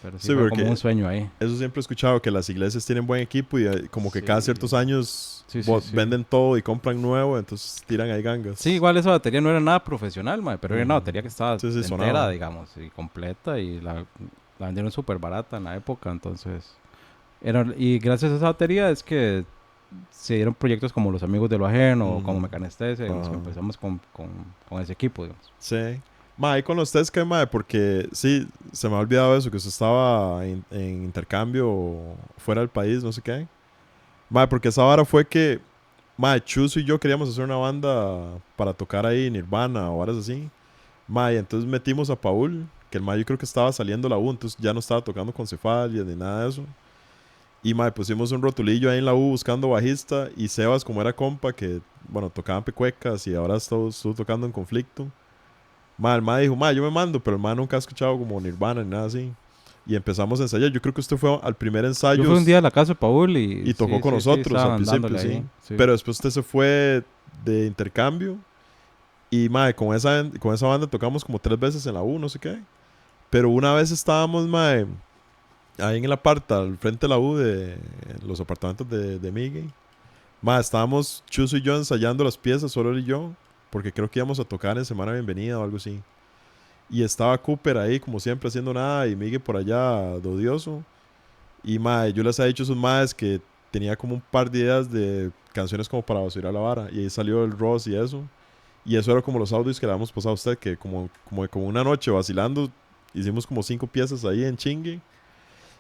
Pero sí Sí, fue como un porque sueño ahí. eso siempre he escuchado, que las iglesias tienen buen equipo y como que cada Sí, ciertos años sí. venden todo y compran nuevo, entonces tiran ahí Sí, gangas. igual esa batería no era nada profesional, mae, pero era una Ujú. batería que estaba Sí, sí, entera, sonaba. digamos, y completa y la vendieron súper barata en la época, entonces... y gracias a esa batería es que se dieron proyectos como Los Amigos de lo Ajeno o como Ujú. Mecanestesia, digamos, que Ajá. empezamos con ese equipo, digamos. Sí. Ma, ahí con los test que, ma, porque sí, se me ha olvidado eso, que usted estaba en intercambio fuera del país, no sé qué. Ma, porque esa vara fue que, ma, Chuzo y yo queríamos hacer una banda para tocar ahí Nirvana o varas así. Ma, y entonces metimos a Paul, que el ma yo creo que estaba saliendo la U, entonces ya no estaba tocando con Cefalias ni nada de eso. Y ma, pusimos un rotulillo ahí en la U buscando bajista y Sebas, como era compa, que, bueno, tocaban pecuecas y ahora estuvo tocando en conflicto. Ma, el ma dijo, ma, yo me mando, pero el ma nunca ha escuchado como Nirvana ni nada así. Y empezamos a ensayar. Yo creo que usted fue al primer Yo ensayo fui un día a la casa de Paul y y tocó con sí, nosotros al estaban principio, dándole sí. ahí, sí. Pero después usted se fue de intercambio y, ma, con esa banda tocamos como 3 veces en la U, no sé qué. Pero una vez estábamos, ma, ahí en el aparta, al frente de la U, en los apartamentos de Miguel. Ma, estábamos Chuzo y yo ensayando las piezas, solo él y yo, porque creo que íbamos a tocar en Semana Bienvenida o algo así. Y estaba Cooper ahí, como siempre, haciendo nada, y Miguel por allá, de odioso. Y mae, yo les he dicho a esos maes que tenía como un par de ideas de canciones como para vacilar la vara. Y ahí salió el Ross y eso. Y eso era como los audios que le habíamos pasado a usted, que como una noche vacilando, hicimos como 5 piezas ahí en chingue.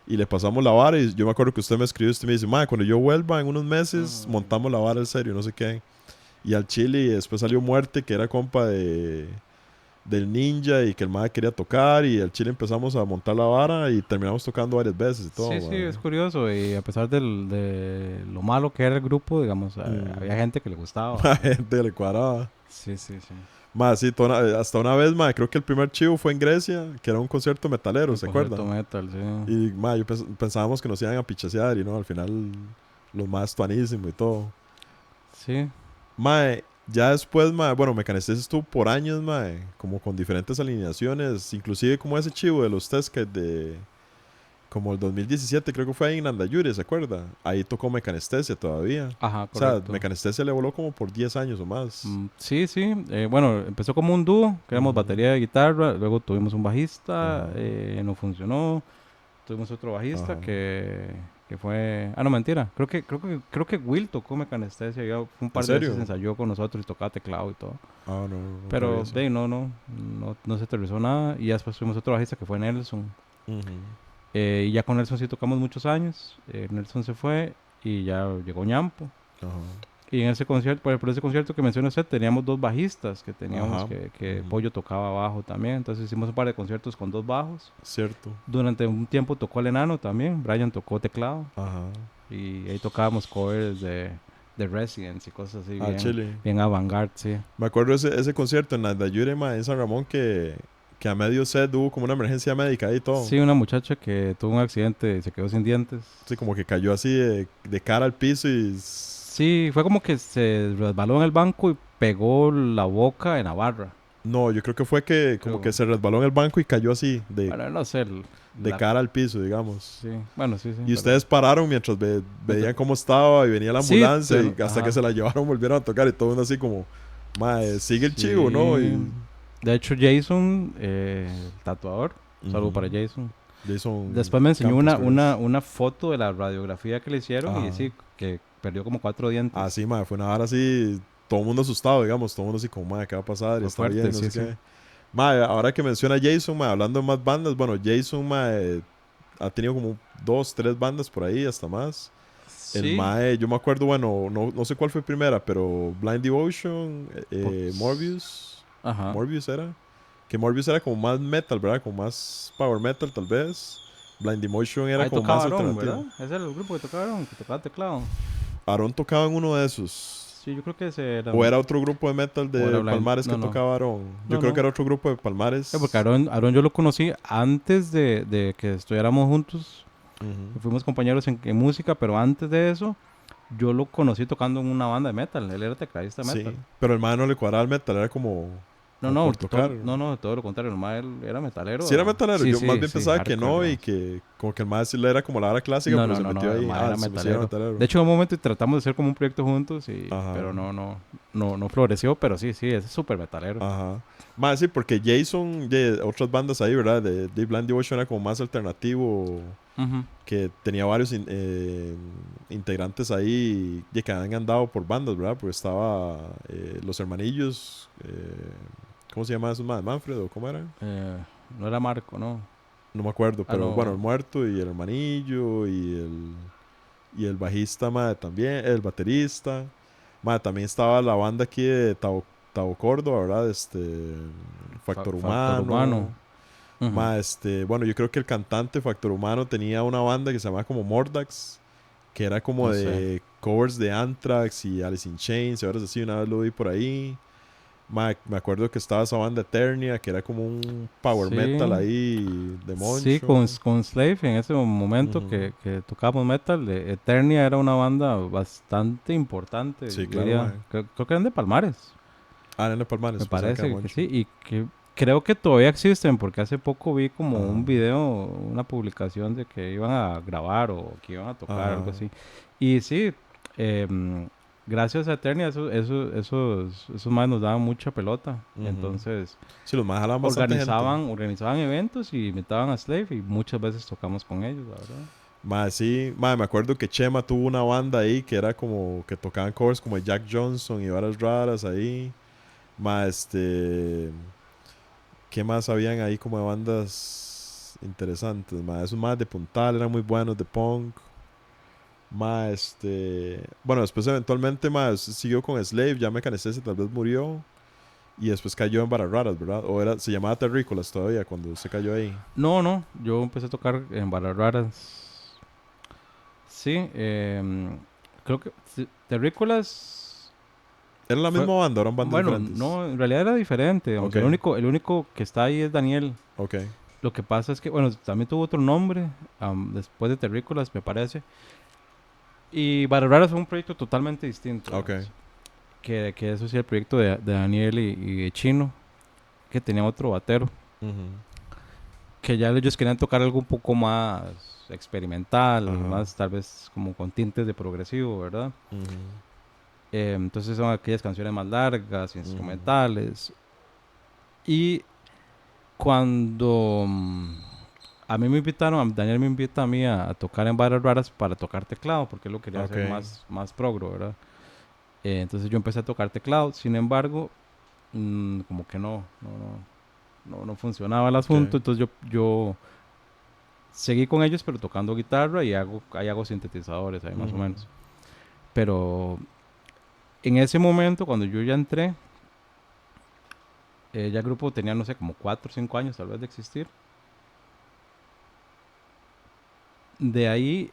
Y le pasamos la vara. Y yo me acuerdo que usted me escribió, usted me dice, mae, cuando yo vuelva en unos meses, Mm. montamos la vara en serio, no sé qué. Y al Chile, y después salió Muerte, que era compa del ninja y que el mae quería tocar y al chile empezamos a montar la vara y terminamos tocando varias veces y todo, Sí, mae. es curioso. Y a pesar de lo malo que era el grupo, digamos, había Mm. gente que le gustaba. La gente le cuadraba. Sí. Mae, sí, hasta una vez, mae, creo que el primer chivo fue en Grecia, que era un concierto metalero, Un ¿se concierto acuerda? metal, sí. Y, mae, pensábamos que nos iban a pichasear y no, al final los más tuanísimo y todo. Sí. Mae, ya después, mae, bueno, Mecanestesia estuvo por años, mae, como con diferentes alineaciones, inclusive como ese chivo de los Teskets como el 2017, creo que fue ahí en Andayure, ¿se acuerda? Ahí tocó Mecanestesia todavía. Ajá, O sea, correcto. Mecanestesia le voló como por 10 años o más. Sí. Bueno, empezó como un dúo, que éramos Ujú. batería y guitarra. Luego tuvimos un bajista, Ajá. no funcionó. tuvimos otro bajista Ajá. que fue... Ah, no, mentira. Creo que Will tocó mecanestesia. Ya un ¿En par de veces serio? ensayó con nosotros y tocaba teclado y todo. Ah, no, nunca vi Pero eso. de ahí no se aterrizó nada. Y ya después tuvimos otro bajista que fue Nelson. Ujú. Y ya con Nelson sí tocamos muchos años. Nelson se fue y ya llegó Ñampo. Ajá. Y en ese concierto, por ese concierto que mencioné usted, teníamos dos bajistas que teníamos Ajá. que Ujú. Pollo tocaba bajo también. Entonces hicimos un par de conciertos con dos bajos. Cierto. Durante un tiempo tocó el enano también. Brian tocó teclado. Ajá. Y ahí tocábamos covers de Residents y cosas así Ah, bien, Chile. bien avant-garde, sí. Me acuerdo ese concierto en Nandayure, ma, en San Ramón, que a medio set hubo como una emergencia médica ahí y todo. Sí, una muchacha que tuvo un accidente y se quedó sin dientes. Sí, como que cayó así de cara al piso y... Sí, fue como que se resbaló en el banco y pegó la boca en la barra. No, yo creo que fue que como que Creo. se resbaló en el banco y cayó así, Bueno, no sé. de cara al piso, digamos. Sí, bueno, sí, sí, Y pero... ustedes pararon mientras veían mientras- cómo estaba y venía la Sí, ambulancia y hasta que ajá. se la llevaron volvieron a tocar y todo el mundo así como, mae, sigue el chivo, ¿no? Sí. De hecho, Jason, el tatuador, un saludo para Ujú. Jason. Jason Después me enseñó Campos, creo que es. una foto de la radiografía que le hicieron y Ajá. sí, que perdió como 4 dientes. Así, mae, fue una hora así, todo el mundo asustado, digamos, todo el mundo así como, mae, ¿qué va a pasar? Y Fue está bien, fuerte, no sí, sé sí. qué. Mae, ahora que menciona Jason, mae, hablando de más bandas, bueno, Jason, mae, ha tenido como dos, tres bandas por ahí, hasta más. El Sí, mae, yo me acuerdo, bueno, no sé cuál fue primera, pero Blind Devotion, pues... Morbius, Ajá. Morbius era, que Morbius era como más metal, ¿verdad? Como más power metal tal vez. Blind Devotion era Ahí como tocaba más Aaron, ¿verdad? alternativo. Ese era el grupo que tocaba Aaron, que tocaba teclado. Aaron tocaba en uno de esos. Sí, yo creo que ese era... O era otro grupo de metal O era de Blind... Palmares que No, no. tocaba Aaron. Yo No, creo que no. era otro grupo de Porque Palmares. Aaron yo lo conocí antes de que estudiáramos juntos. Ujú. Fuimos compañeros en música, pero antes de eso, yo lo conocí tocando en una banda de metal. Él era tecladista de metal. Sí, pero el mae no le cuadraba el metal, era No, como no, por tocar. no, todo lo contrario. Nomás él era Sí era metalero. metalero, Sí, yo más sí, bien sí, pensaba que hardcore, no y digamos. que como que el mae sí le era como la hora clásica, No, pero no, se no, metió no, ahí. nomás Ah, era sí era metalero. metalero. De hecho, en un momento tratamos de hacer como un proyecto juntos, Ajá, pero no floreció. Pero sí, sí, es súper metalero. ajá. Más sí, porque Jason, de otras bandas ahí, ¿verdad? De Blind Devotion era como más alternativo, Ujú. que tenía varios integrantes ahí que habían andado por bandas, ¿verdad? Porque estaba los hermanillos, ¿cómo se llama esos más? ¿Manfred o cómo era? Eh, no era Marco, ¿no? No me acuerdo, Ah, pero bueno, el no. muerto y el hermanillo y el bajista, madre, también, el baterista. Madre, también estaba la banda aquí de Tao Córdoba, ¿verdad? Factor Factor humano. Humano. Ujú. Bueno, yo creo que el cantante Factor Humano tenía una banda que se llamaba como Mordax, que era como No sé. de covers de Anthrax y Alice in Chains, y ahora sí, una vez lo vi por ahí. Me acuerdo que estaba esa banda Eternia, que era como un power metal Sí, ahí de sí, Moncho. con Slave en ese momento Ujú. que tocábamos metal, Eternia era una banda bastante importante, Sí, yo claro, diría. mae. Creo que eran de Palmares, Ah, Nene me Palmares, pensaba que era parece que Moncho. sí, y que creo que todavía existen, porque hace poco vi como Ajá, un video, una publicación de que iban a grabar o que iban a tocar, algo ajá. así. Y sí, em, gracias a Eternia, esos más nos daban mucha pelota. Ujú. Entonces, Sí, los más jalaban bastante gente. organizaban eventos y invitaban a Slave y muchas veces tocamos con ellos, la verdad. Más sí, mae, me acuerdo que Chema tuvo una banda ahí que era como que tocaban covers como de Jack Johnson y varas raras ahí. Más ¿qué más habían ahí como de bandas interesantes? Más esos más de Puntal eran muy buenos de punk. Más bueno, después eventualmente más siguió con Slave, ya Mecanestesia tal vez murió. Y después cayó en Barras Raras, ¿verdad? O se llamaba Terrícolas todavía cuando se cayó ahí. No, no, yo empecé a tocar en barras raras. Sí, creo que Terrícolas ¿Era la fue, misma banda? ¿Eran bandas bueno, diferentes? no, en realidad era diferente, digamos, Ok, el único que está ahí es Daniel. ok. Lo que pasa es que, bueno, también tuvo otro nombre, después de Terrícolas, me parece. Y Barras Raras fue un proyecto totalmente distinto, Ok. digamos. Que eso sí, el proyecto de Daniel y de Chino, que tenía otro batero. Ujú. Que ya ellos querían tocar algo un poco más experimental, Ajá. más tal vez como con tintes de progresivo, ¿verdad? Ujú. Entonces son aquellas canciones más largas, Ujú. instrumentales. Y cuando a mí me invitaron, Daniel me invita a mí a tocar en Barras Raras para tocar teclado, porque él lo quería hacer Ok. más progro, ¿verdad? Entonces yo empecé a tocar teclado, sin embargo, como que no funcionaba el Ok. asunto, entonces yo seguí con ellos, pero tocando guitarra y ahí hago sintetizadores, ahí más o Ujú. menos. Pero en ese momento, cuando yo ya entré, ya el grupo tenía, no sé, como 4 o 5 años tal vez de existir. De ahí,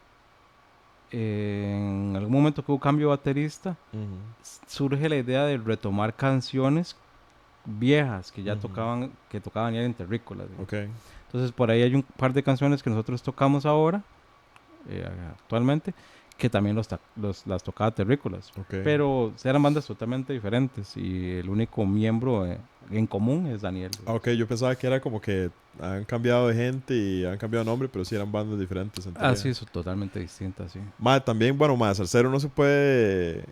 en algún momento que hubo cambio de baterista, Ujú. surge la idea de retomar canciones viejas que ya Ujú. tocaban ya en Terrícolas. Ok. Entonces por ahí hay un par de canciones que nosotros tocamos ahora, actualmente, que también las tocaba Terrícolas. Ok. Pero eran bandas totalmente diferentes y el único miembro en común es Daniel, Ah, digamos. ok, yo pensaba que era como que han cambiado de gente y han cambiado de nombre, pero sí eran bandas diferentes en Ah, teoría. sí, totalmente distinta, sí. Mae, también, bueno, mae, Salsero no se puede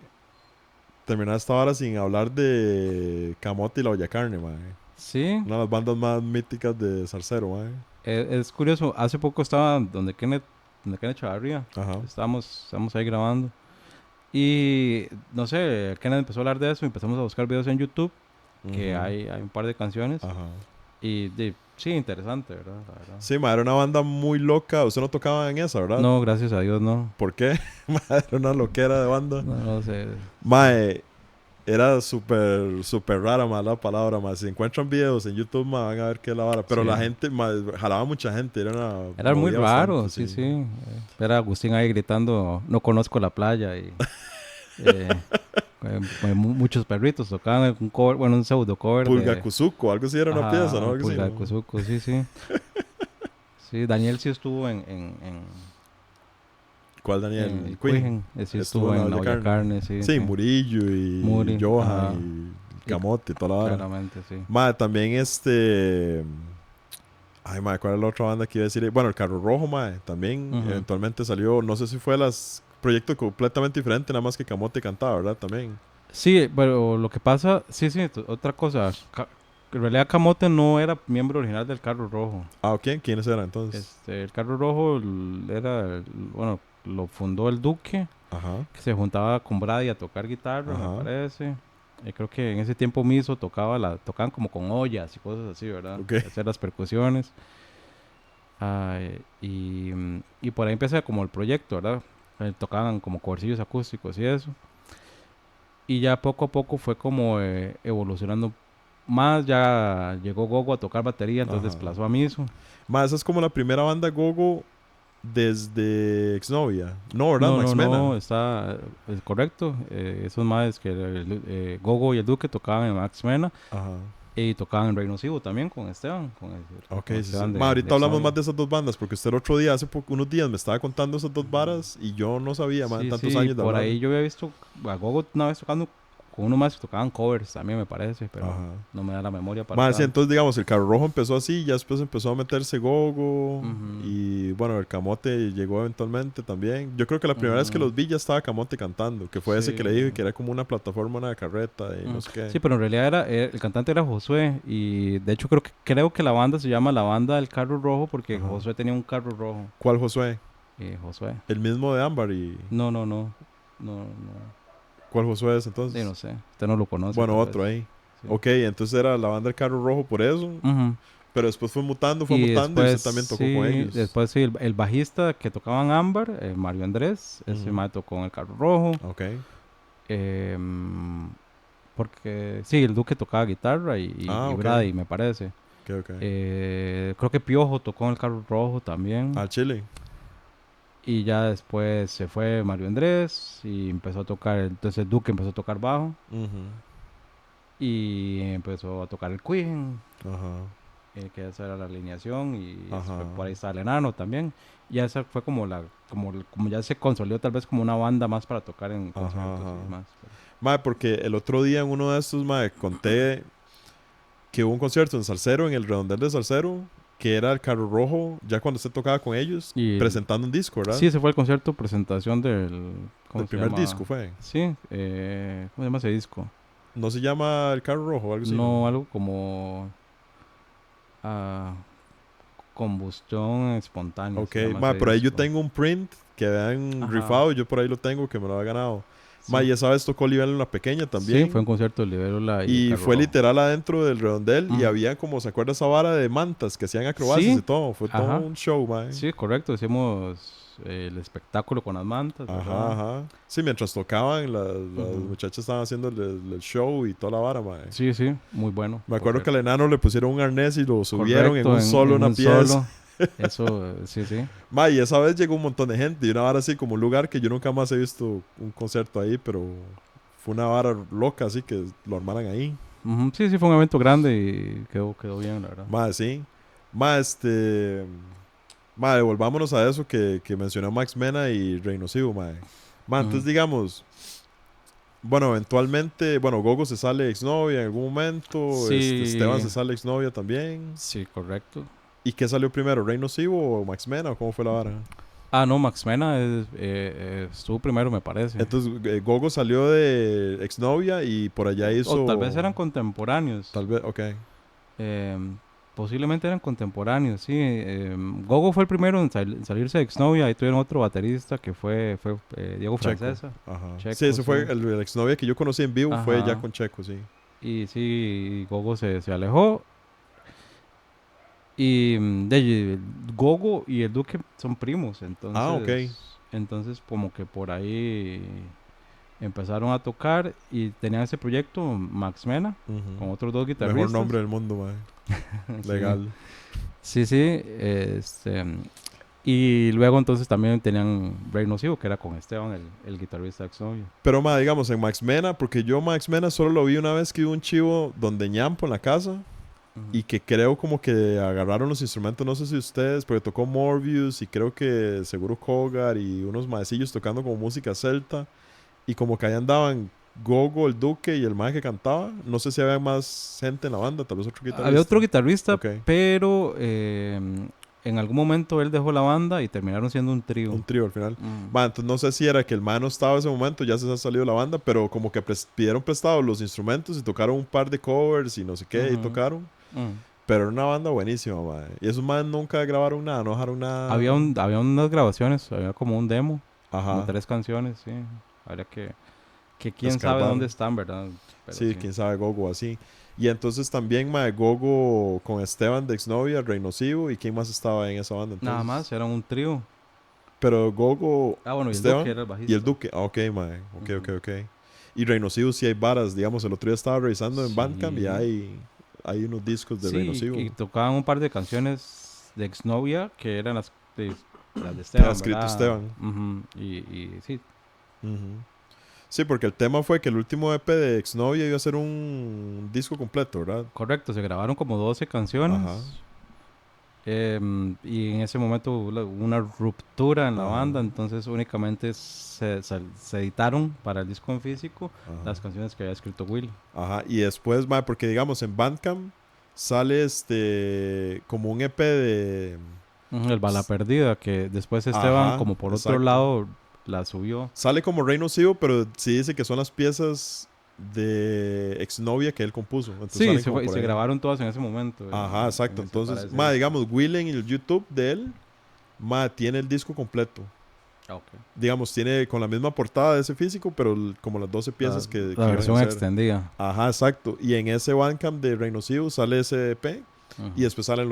terminar esta hora sin hablar de Camote y la Olla Carne, mae. Sí, Una de las bandas más míticas de Salsero, mae. es curioso. Hace poco estaba donde Kenneth Chavarría. Ajá. Estamos ahí grabando. Y no sé, Kenneth empezó a hablar de eso y empezamos a buscar videos en YouTube, que Ujú. hay un par de canciones. Ajá. Y sí, interesante, ¿verdad? La verdad. Sí, mae, era una banda muy loca. Usted no tocaba en esa, ¿verdad? No, gracias a Dios, no. ¿Por qué? Mae, era una loquera de banda. No, no sé. Sí. Mae, era súper, súper rara, más la palabra, más. Si encuentran videos en YouTube, mae, van a ver qué es la vara. Pero Sí. la gente, mae, jalaba mucha gente. Era una Era muy movida raro, bastante, sí, sí. sí. Era Agustín ahí gritando, no conozco la playa. Y eh, muchos perritos tocaban un cover, bueno, un pseudo cover Pulga de. Kuzuko, algo así era una pieza, ¿no? Ajá, Algo así, Pulga de ¿no? Cozuco, sí, sí. Sí, Daniel sí estuvo ¿Cuál en Daniel? el Queen. Cuijen, sí Estuvo estuvo en la en La olla Olla carne. Carne, sí, Sí, sí. Murillo y Muri, Johan ajá, y y Camote y toda la vara. claramente, sí. Mae, también este. Ay, mae, ¿cuál es la otra banda que iba a decir? Bueno, el Carro Rojo, mae, también Ujú. eventualmente salió. No sé si fue las proyecto completamente diferente, nada más que Camote cantaba, ¿verdad? También. Sí, pero lo que pasa, sí, sí, otra cosa. En realidad Camote no era miembro original del Carro Rojo. Ah, ¿quién? ¿Quiénes eran entonces? El Carro Rojo bueno, lo fundó el Duque, Ajá, que se juntaba con Brady a tocar guitarra, me ajá, parece. Creo que en ese tiempo Miso tocaban como con ollas y cosas así, ¿verdad? ok. Hacer las percusiones. Y por ahí empecé como el proyecto, ¿verdad? Tocaban como covercillos acústicos y eso. Y ya poco a poco fue como evolucionando más. Ya llegó Gogo a tocar batería, entonces Ajá. desplazó a Miso. Mae, esa es como la primera banda gogo desde Exnovia. No, ¿verdad? No, Max no, Mena. no, es correcto. Esos más que Gogo y el Duque tocaban en Max Mena Ajá. y tocaban en Reino Sivo también con Esteban, Ok, con sí, sí. Esteban Ma, de ahorita hablamos más Exnovia. de esas dos bandas, porque usted el otro día, unos días, me estaba contando esas dos varas y yo no sabía, man, Sí, tantos sí, años de por hablar. ahí yo había visto a Gogo una vez tocando con uno más que tocaban covers también, me parece, pero Ajá. no me da la memoria para Ma, sí, tanto. entonces, digamos, el Carro Rojo empezó así, ya después empezó a meterse Gogo Ujú, y, bueno, el Camote llegó eventualmente también. Yo creo que la primera vez que ujú. los vi ya estaba Camote cantando, que fue ese que Sí, le dije sí. que era como una plataforma, una carreta y no Mm. sé qué. Sí, pero en realidad el cantante era Josué y de hecho creo que la banda se llama la banda del carro rojo porque Ajá. Josué tenía un carro rojo. ¿Cuál Josué? Josué. El mismo de Ámbar y... No, no, no. No, no. ¿Cuál Josué es No entonces? sé. Usted no lo conoce Bueno, tal vez. otro ahí. Sí. Ok, entonces era la banda del Carro Rojo por eso. Ujú. Pero después fue Y mutando y usted también tocó con ellos. después sí, el bajista que tocaba en Ámbar, Mario Andrés, ese Ujú. mae tocó en el carro rojo. Ok, em, Porque sí, el Duque tocaba guitarra ah, y ok, Brady, me parece. ok, ok. Creo que Piojo tocó en el carro rojo también. Al Chile. Y ya después se fue Mario Andrés y empezó a tocar, entonces Duque empezó a tocar bajo Ujú. y empezó a tocar el Queen, Ajá, que esa era la alineación y después ajá, por ahí está el Enano también. Y esa fue como ya se consolidó tal vez como una banda más para tocar en ajá, conciertos ajá. y demás. Mae, porque el otro día en uno de estos, mae, conté que hubo un concierto en Salcero, en el Redondel de Salcero, que era el Carro Rojo, ya cuando usted tocaba con ellos, Y presentando un disco, ¿verdad? sí, ese fue el concierto presentación Del ¿cómo se primer disco llama? fue. Sí, ¿cómo se llama ese disco? No se llama el Carro Rojo o algo así, ¿no? No, algo como... ah, Combustión espontánea. Ok, se llama ma, ese por ahí yo disco. tengo un print que vean Ajá. rifado, yo por ahí lo tengo que me lo ha ganado. Ma, Sí. y esa vez tocó Nivel en la pequeña Sí, fue también. un concierto de Libélula y Y Carro fue Rojo. literal adentro del redondel y Mm. había como, ¿se acuerda esa vara de mantas que hacían acrobacias y Sí, todo? Fue todo ajá. un show, ma. Sí, correcto. Hicimos el espectáculo con las mantas, Ajá, ¿verdad? ajá. Sí, mientras tocaban, las Ujú. muchachas estaban haciendo el show y toda la vara, ma. Sí, sí, muy bueno, Me por acuerdo que cierto. al enano le pusieron un arnés y lo subieron en Correcto, un solo en una un pieza. solo. Eso, sí, sí. Ma, y esa vez llegó un montón de gente y una vara así como un lugar que yo nunca más he visto un concierto ahí, pero fue una vara loca así que lo armaran ahí. Ujú. Sí, sí, fue un evento grande y quedó bien, la verdad. Ma, sí. Ma, ma, devolvámonos a eso que mencionó Max Mena y Reynoso, ma. Ma, entonces Ujú. digamos, bueno, eventualmente, bueno, Gogo se sale exnovia en algún momento, Esteban Sí, se sale exnovia también. sí, correcto. ¿Y qué salió primero, Reynoso o Max Mena o cómo fue la vara? Ah, no, Max Mena estuvo primero, me parece. Entonces, Gogo salió de exnovia y por allá O tal vez hizo, eran contemporáneos. tal vez, ok, Em, Posiblemente eran contemporáneos, sí. Gogo fue el primero en, en salirse de exnovia. Ahí tuvieron otro baterista que fue Diego Checo, Francesa. ajá. Sí, Checo, ese sí. fue el exnovia que yo conocí en vivo, fue ya Ajá. con Checo, sí. Y sí, Gogo se alejó. Y Gogo y el Duque son primos. Ah, ok. Entonces como que por ahí empezaron a tocar y tenían ese proyecto, Max Mena, Ujú. con otros dos Mejor guitarristas. nombre del mundo, mae. Sí. Legal. Sí, sí, y luego entonces también tenían Rey Nocivo, que era con Esteban, el guitarrista exnovio. Pero, ma, digamos, en Max Mena, porque yo Max Mena solo lo vi una vez que hubo un chivo donde ñampo en la casa Ujú. y que creo como que agarraron los instrumentos, no sé si ustedes, porque tocó Morbius y creo que seguro Kogar y unos maecillos tocando como música celta y como que ahí andaban Gogo, el Duque y el mae que cantaba. No sé si había más gente en la banda, tal vez otro Había guitarrista. otro guitarrista, Ok, pero en algún momento él dejó la banda y terminaron siendo un trío. un trío al final. Ujú. Va, entonces no sé si era que el mae no estaba en ese momento, ya se ha salido la banda, pero como que pidieron prestado los instrumentos y tocaron un par de covers y no sé qué, y Ujú. tocaron. Ujú. Pero era una banda buenísima, mae. Y esos maes nunca grabaron nada, no dejaron nada. Había unas grabaciones, había como un demo, como Ajá, 3 canciones, sí. Habría que quién sabe escarbar. dónde están, ¿verdad? Pero Sí, sí. quién sabe, Gogo así. Y entonces también, mae, Gogo con Esteban de exnovia, Reynoso, y quién más estaba en esa banda Nada entonces. más, eran un trío. Pero Gogo, Ah, bueno, y el Duque Esteban era el y el bajista. Duque. Ah, ok, mae. Ok, ok, Ujú. ok. Y Reynoso sí hay varas, digamos, el otro día estaba revisando en Bandcamp y Sí. hay unos discos de Sí, Reynoso y tocaban un par de canciones de exnovia que eran las de que ha Esteban, escrito ¿verdad? Esteban. Ujú. Y sí, Ujú. Sí, porque el tema fue que el último EP de exnovia iba a ser un disco completo, ¿verdad? correcto, se grabaron como 12 Ajá, canciones. Y en ese momento hubo una ruptura en la ajá, banda, entonces únicamente se editaron para el disco en físico las ajá. canciones que había escrito Will. Ajá, y después, mae, porque digamos en Bandcamp sale como un EP de... Ujú. El Bala Perdida, que después Esteban, Ajá, como por otro exacto. lado, la subió. Sale como Reino Sivo, pero sí dice que son las piezas de exnovia que él compuso. Entonces Sí, salen como y por se ahí. grabaron todas en ese momento, Ajá, exacto. para Entonces, ese ma, disco. digamos, Willen y el YouTube de él, ma, tiene el disco completo. Ah, ok. Digamos, tiene con la misma portada de ese físico, pero como las 12 piezas La que iban a versión hacer. extendida. Ajá, exacto. Y en ese Bandcamp de Reino Sivo sale ese EP. Y Ujú. después salen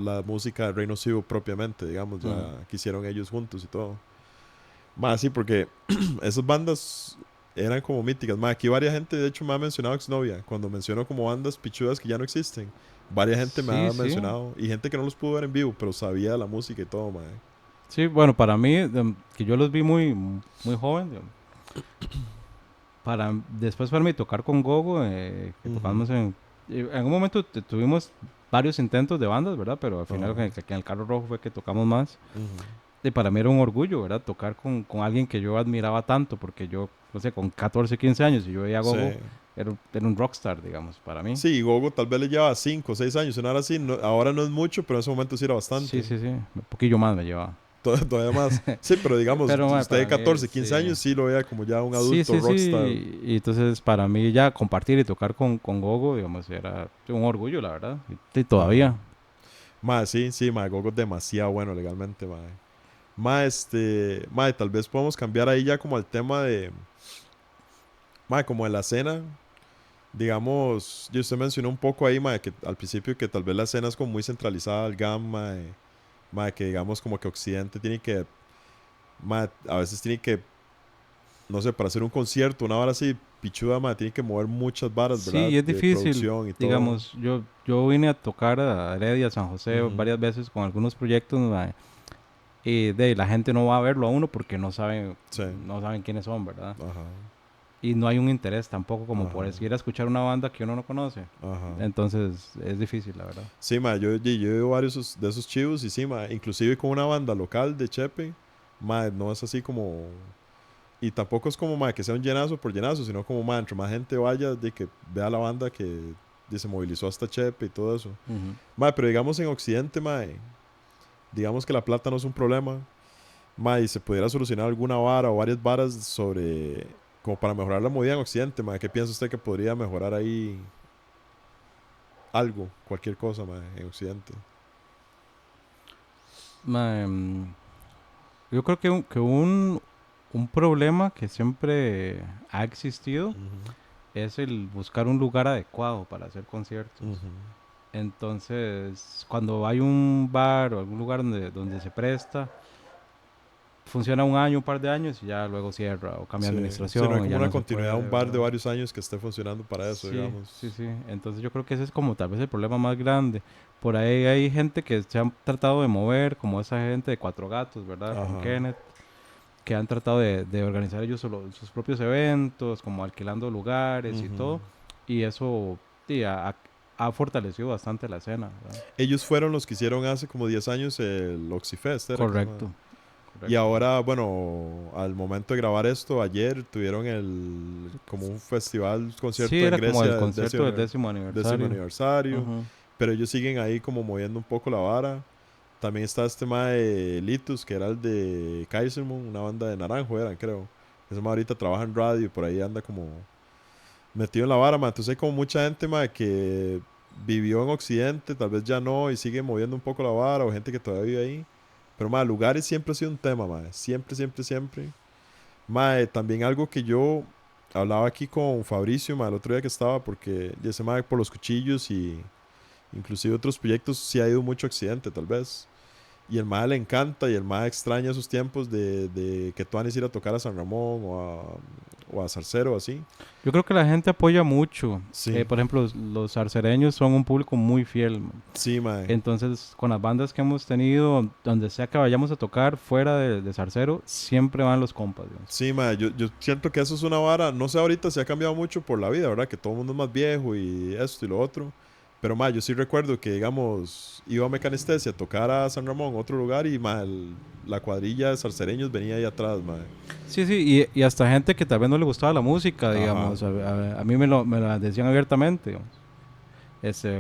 la música de Reino Sivo propiamente, digamos, Ujú. ya que hicieron ellos juntos y todo. Más sí, porque esas bandas eran como míticas. Más aquí varias gente, de hecho, me ha mencionado Exnovia. Cuando menciono como bandas pichudas que ya no existen, varias gente me Sí, ha sí. mencionado. Y gente que no los pudo ver en vivo, pero sabía la música y todo, mae. Sí, bueno, para mí, que yo los vi muy joven, después para mí tocar con Gogo, que Ujú. tocamos en un momento tuvimos varios intentos de bandas, ¿verdad? Pero al final Ajá. que en el Carro Rojo fue que tocamos más. Ujú. Y para mí era un orgullo, ¿verdad? Tocar con alguien que yo admiraba tanto, porque yo, no sé, con 14 15 años, y yo veía a Sí. Gogo, era un rockstar, digamos, para mí. Sí, Gogo tal vez le lleva 5 o 6 años, una hora así. Ahora no es mucho, pero en ese momento sí era Sí, bastante. sí, sí, un poquillo más me llevaba. Todavía más. Sí, pero digamos, Pero usted de para mí, 14 15 sí. años sí lo veía como ya un Sí, adulto sí, rockstar. sí. Y entonces para mí ya compartir y tocar con Gogo, digamos, era un orgullo, la verdad. Y Ajá. todavía. Mae, sí, sí, mae, Gogo es demasiado bueno legalmente, mae. Mae, mae, tal vez podemos cambiar ahí ya como al tema de, mae, como de la escena. Digamos, y usted mencionó un poco ahí, mae, que al principio que tal vez la escena es como muy centralizada al GAM, mae, mae, que digamos como que Occidente tiene que, mae, a veces tiene que, no sé, para hacer un concierto, una hora así, pichuda, mae, tiene que mover muchas varas, Sí, ¿verdad? y es De difícil. producción y todo. Digamos, yo vine a tocar a Heredia, San José Ujú. varias veces con algunos proyectos, mae, y de la gente no va a verlo a uno porque Sí, no saben quiénes son, ¿verdad? ajá, Y no hay un interés tampoco como ajá, por ir a escuchar una banda que uno no conoce. ajá. Entonces es difícil, la verdad. Sí, ma, yo he ido a varios de esos chivos y sí, ma, inclusive con una banda local de Chepe, ma, no es así como... Y tampoco es como, ma, que sea un llenazo por llenazo, sino como, ma, entre más gente vaya, de que vea la banda que se movilizó hasta Chepe y todo eso. Ujú. Ma, pero digamos en Occidente, ma, digamos que la plata no es un problema, ma, y se pudiera solucionar alguna vara o varias varas sobre... Como para mejorar la movida en Occidente, ma, ¿qué piensa usted que podría mejorar ahí algo, cualquier cosa, ma, en Occidente? Mae, yo creo que un problema que siempre ha existido Ujú, es el buscar un lugar adecuado para hacer conciertos. ujú. Entonces, cuando hay un bar o algún lugar donde se presta, funciona un año, un par de años y ya luego cierra o cambia Sí, sí, no hay administración y como ya una no se continuidad, puede, un bar de ¿verdad? varios años que esté funcionando para eso, Sí, sí, digamos. sí. Entonces yo creo que ese es como tal vez el problema más grande. Por ahí hay gente que se han tratado de mover, como esa gente de Cuatro Gatos, ¿verdad? Con Ajá. Kenneth, que han tratado de organizar ellos sus propios eventos, como alquilando lugares y Ujú. todo. Y eso sí, ha fortalecido bastante la escena, ¿verdad? Ellos fueron los que hicieron hace como 10 años el Oxyfest, era que se llama. Correcto, Y correcto. ahora, bueno, al momento de grabar esto, ayer tuvieron el como un festival, Sí, concierto en era como el Grecia del concierto del décimo décimo aniversario. aniversario. Ujú. Pero ellos siguen ahí como moviendo un poco la vara. También está este tema de Litus, que era el de Kaisermoon, una banda de Naranjo, eran, creo. Ese ma ahorita trabaja en radio y por ahí anda como metido en la vara, ma. Entonces hay como mucha gente, ma, que vivió en Occidente, tal vez ya no, y sigue moviendo un poco la vara, o gente que todavía vive ahí. Pero, ma, lugares siempre ha sido un tema, ma. Siempre, siempre, siempre. Ma, también algo que yo hablaba aquí con Fabricio, ma, el otro día que estaba, porque ya ese ma por los cuchillos y inclusive otros proyectos sí ha ido mucho a Occidente, tal vez. Y el MAE le encanta y el MAE extraña esos tiempos de que tú van a ir a tocar a San Ramón o a Zarcero, así. Yo creo que la gente apoya mucho. Sí, Por ejemplo, los arcereños son un público muy fiel, man. sí, MAE. Entonces, con las bandas que hemos tenido, donde sea que vayamos a tocar fuera de Zarcero, siempre van los compas, digamos. Sí, MAE. Yo siento que eso es una vara. No sé ahorita si ha cambiado mucho por la vida, ¿verdad? Que todo el mundo es más viejo y esto y lo otro. Pero, MAE, yo sí recuerdo que, digamos, iba a Mecanestesia a tocar a San Ramón, otro lugar, y, MAE, la cuadrilla de zarcereños venía ahí atrás, MAE. Sí, sí, y hasta gente que tal vez no le gustaba la música, Ajá, digamos. A mí me lo decían abiertamente, digamos.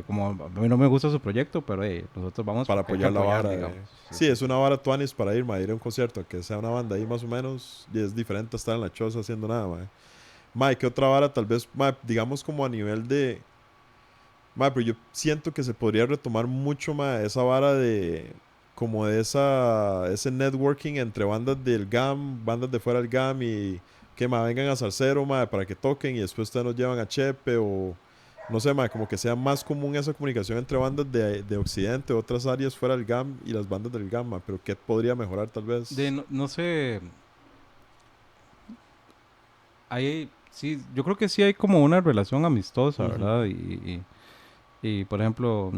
Como a mí no me gusta su proyecto, pero nosotros vamos para porque hay que apoyar la apoyar, vara. digamos. Sí, Sí, sí. es una vara tuanis para ir, ma, ir a un concierto, que sea una banda ahí más o menos, y es diferente a estar en la choza haciendo nada, ma. Ma, ¿qué otra vara? Tal vez, ma, digamos como a nivel de... Ma, pero yo siento que se podría retomar mucho, ma, esa vara de... Como de ese networking entre bandas del GAM, bandas de fuera del GAM y que, ma, vengan a Salcero, ma, para que toquen y después ustedes nos llevan a Chepe o... No sé, ma, como que sea más común esa comunicación entre bandas de Occidente, otras áreas fuera del GAM y las bandas del GAM, ma, pero ¿qué podría mejorar tal vez? No, no sé, sí, yo creo que sí hay como una relación amistosa, Ujú, ¿verdad? Por ejemplo,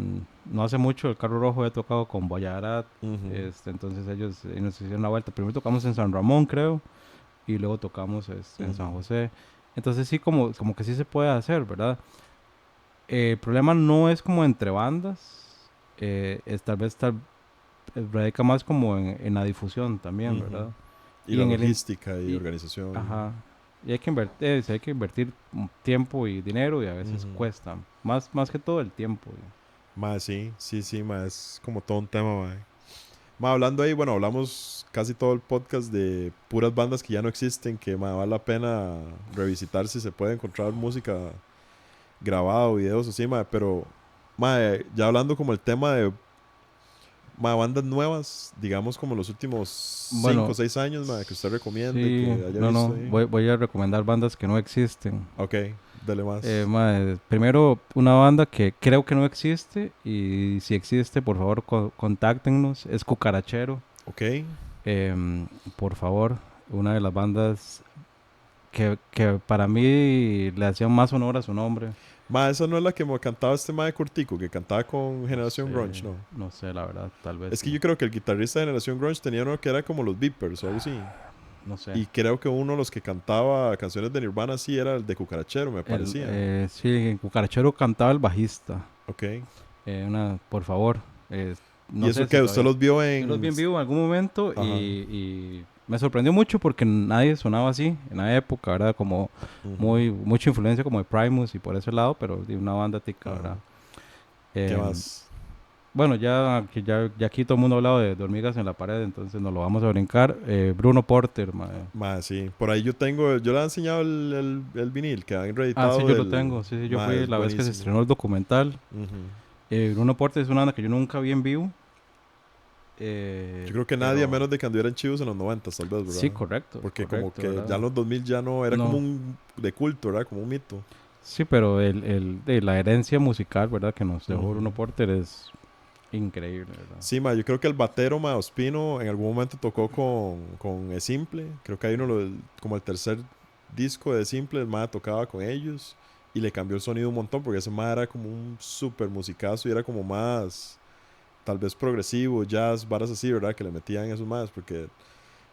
no hace mucho el Carro Rojo he tocado con Boyarat, ujú, entonces ellos nos hicieron la vuelta. Primero tocamos en San Ramón, creo, y luego tocamos en ujú, San José. Entonces sí, como que sí se puede hacer, ¿verdad? El problema no es como entre bandas, tal vez radica más como en la difusión también, ujú. ¿verdad? Y Y la en logística y y, organización. ajá, y hay que invertir, sí, hay que invertir tiempo y dinero y a veces Ujú. cuesta, más que todo el tiempo. Ma, sí, sí, sí, ma, es como todo un tema, ma. Ma, hablando ahí, bueno, hablamos casi todo el podcast de puras bandas que ya no existen, que ma, vale la pena revisitar si se puede encontrar música grabada o videos así, ma, pero ma, ya hablando como el tema de Ma, bandas nuevas, digamos como los últimos Bueno, 5 o 6 años, ma, que usted recomiende, sí, que haya no, visto no, ahí. voy a recomendar bandas que no existen. Ok, dale más. Mae, primero, una banda que creo que no existe y si existe, por favor, contáctenos. Es Cucarachero. Ok. Por favor, una de las bandas que para mí le hacían más honor a su nombre. Ma, esa no es la que me cantaba este ma de Cortico, que cantaba con No Generación Grunge, sé, ¿no? no sé, la verdad, tal vez Es que sí. yo creo que el guitarrista de Generación Grunge tenía uno que era como los Beepers o algo así. No sé. Y creo que uno de los que cantaba canciones de Nirvana sí era el de Cucarachero, me parecía. Sí, en Cucarachero cantaba el bajista. Ok. Por favor, ¿Y no sé eso si qué? ¿Usted todavía. los vio Yo los en...? vi en vivo en algún momento Ajá. y me sorprendió mucho porque nadie sonaba así en la época, ¿verdad? Como Ujú. mucha influencia como de Primus y por ese lado, pero de una banda tica, ¿verdad? Ajá. ¿Qué Em, más? bueno, ya aquí todo el mundo ha hablado de hormigas en la pared, entonces nos lo vamos a brincar. Bruno Porter, mae. Más, sí. Por ahí yo tengo... Yo le he enseñado el vinil que han Ah, sí, reeditado yo lo del... tengo. Sí, sí, yo Ma, fui es la vez que se buenísimo. estrenó el documental. Ujú. Bruno Porter es una banda que yo nunca vi en vivo. Yo creo que nadie, a Pero menos de que anduvieran chivos en los 90 tal vez, sí, ¿verdad? correcto, Porque como correcto, que ya ¿verdad? en los 2000 ya no... Era como No, un... de culto, ¿verdad? Como un mito. sí, pero de la herencia musical, ¿verdad? Que nos dejó Ujú. Bruno Porter es increíble, ¿verdad? Sí, ma, yo creo que el batero, ma, Ospino, en algún momento tocó con Simple. Creo que hay uno, como el tercer disco de Simple, el ma tocaba con ellos y le cambió el sonido un montón porque ese ma era como un súper musicazo y era como más, tal vez progresivo, jazz, varas así, ¿verdad? Que le metían esos más porque,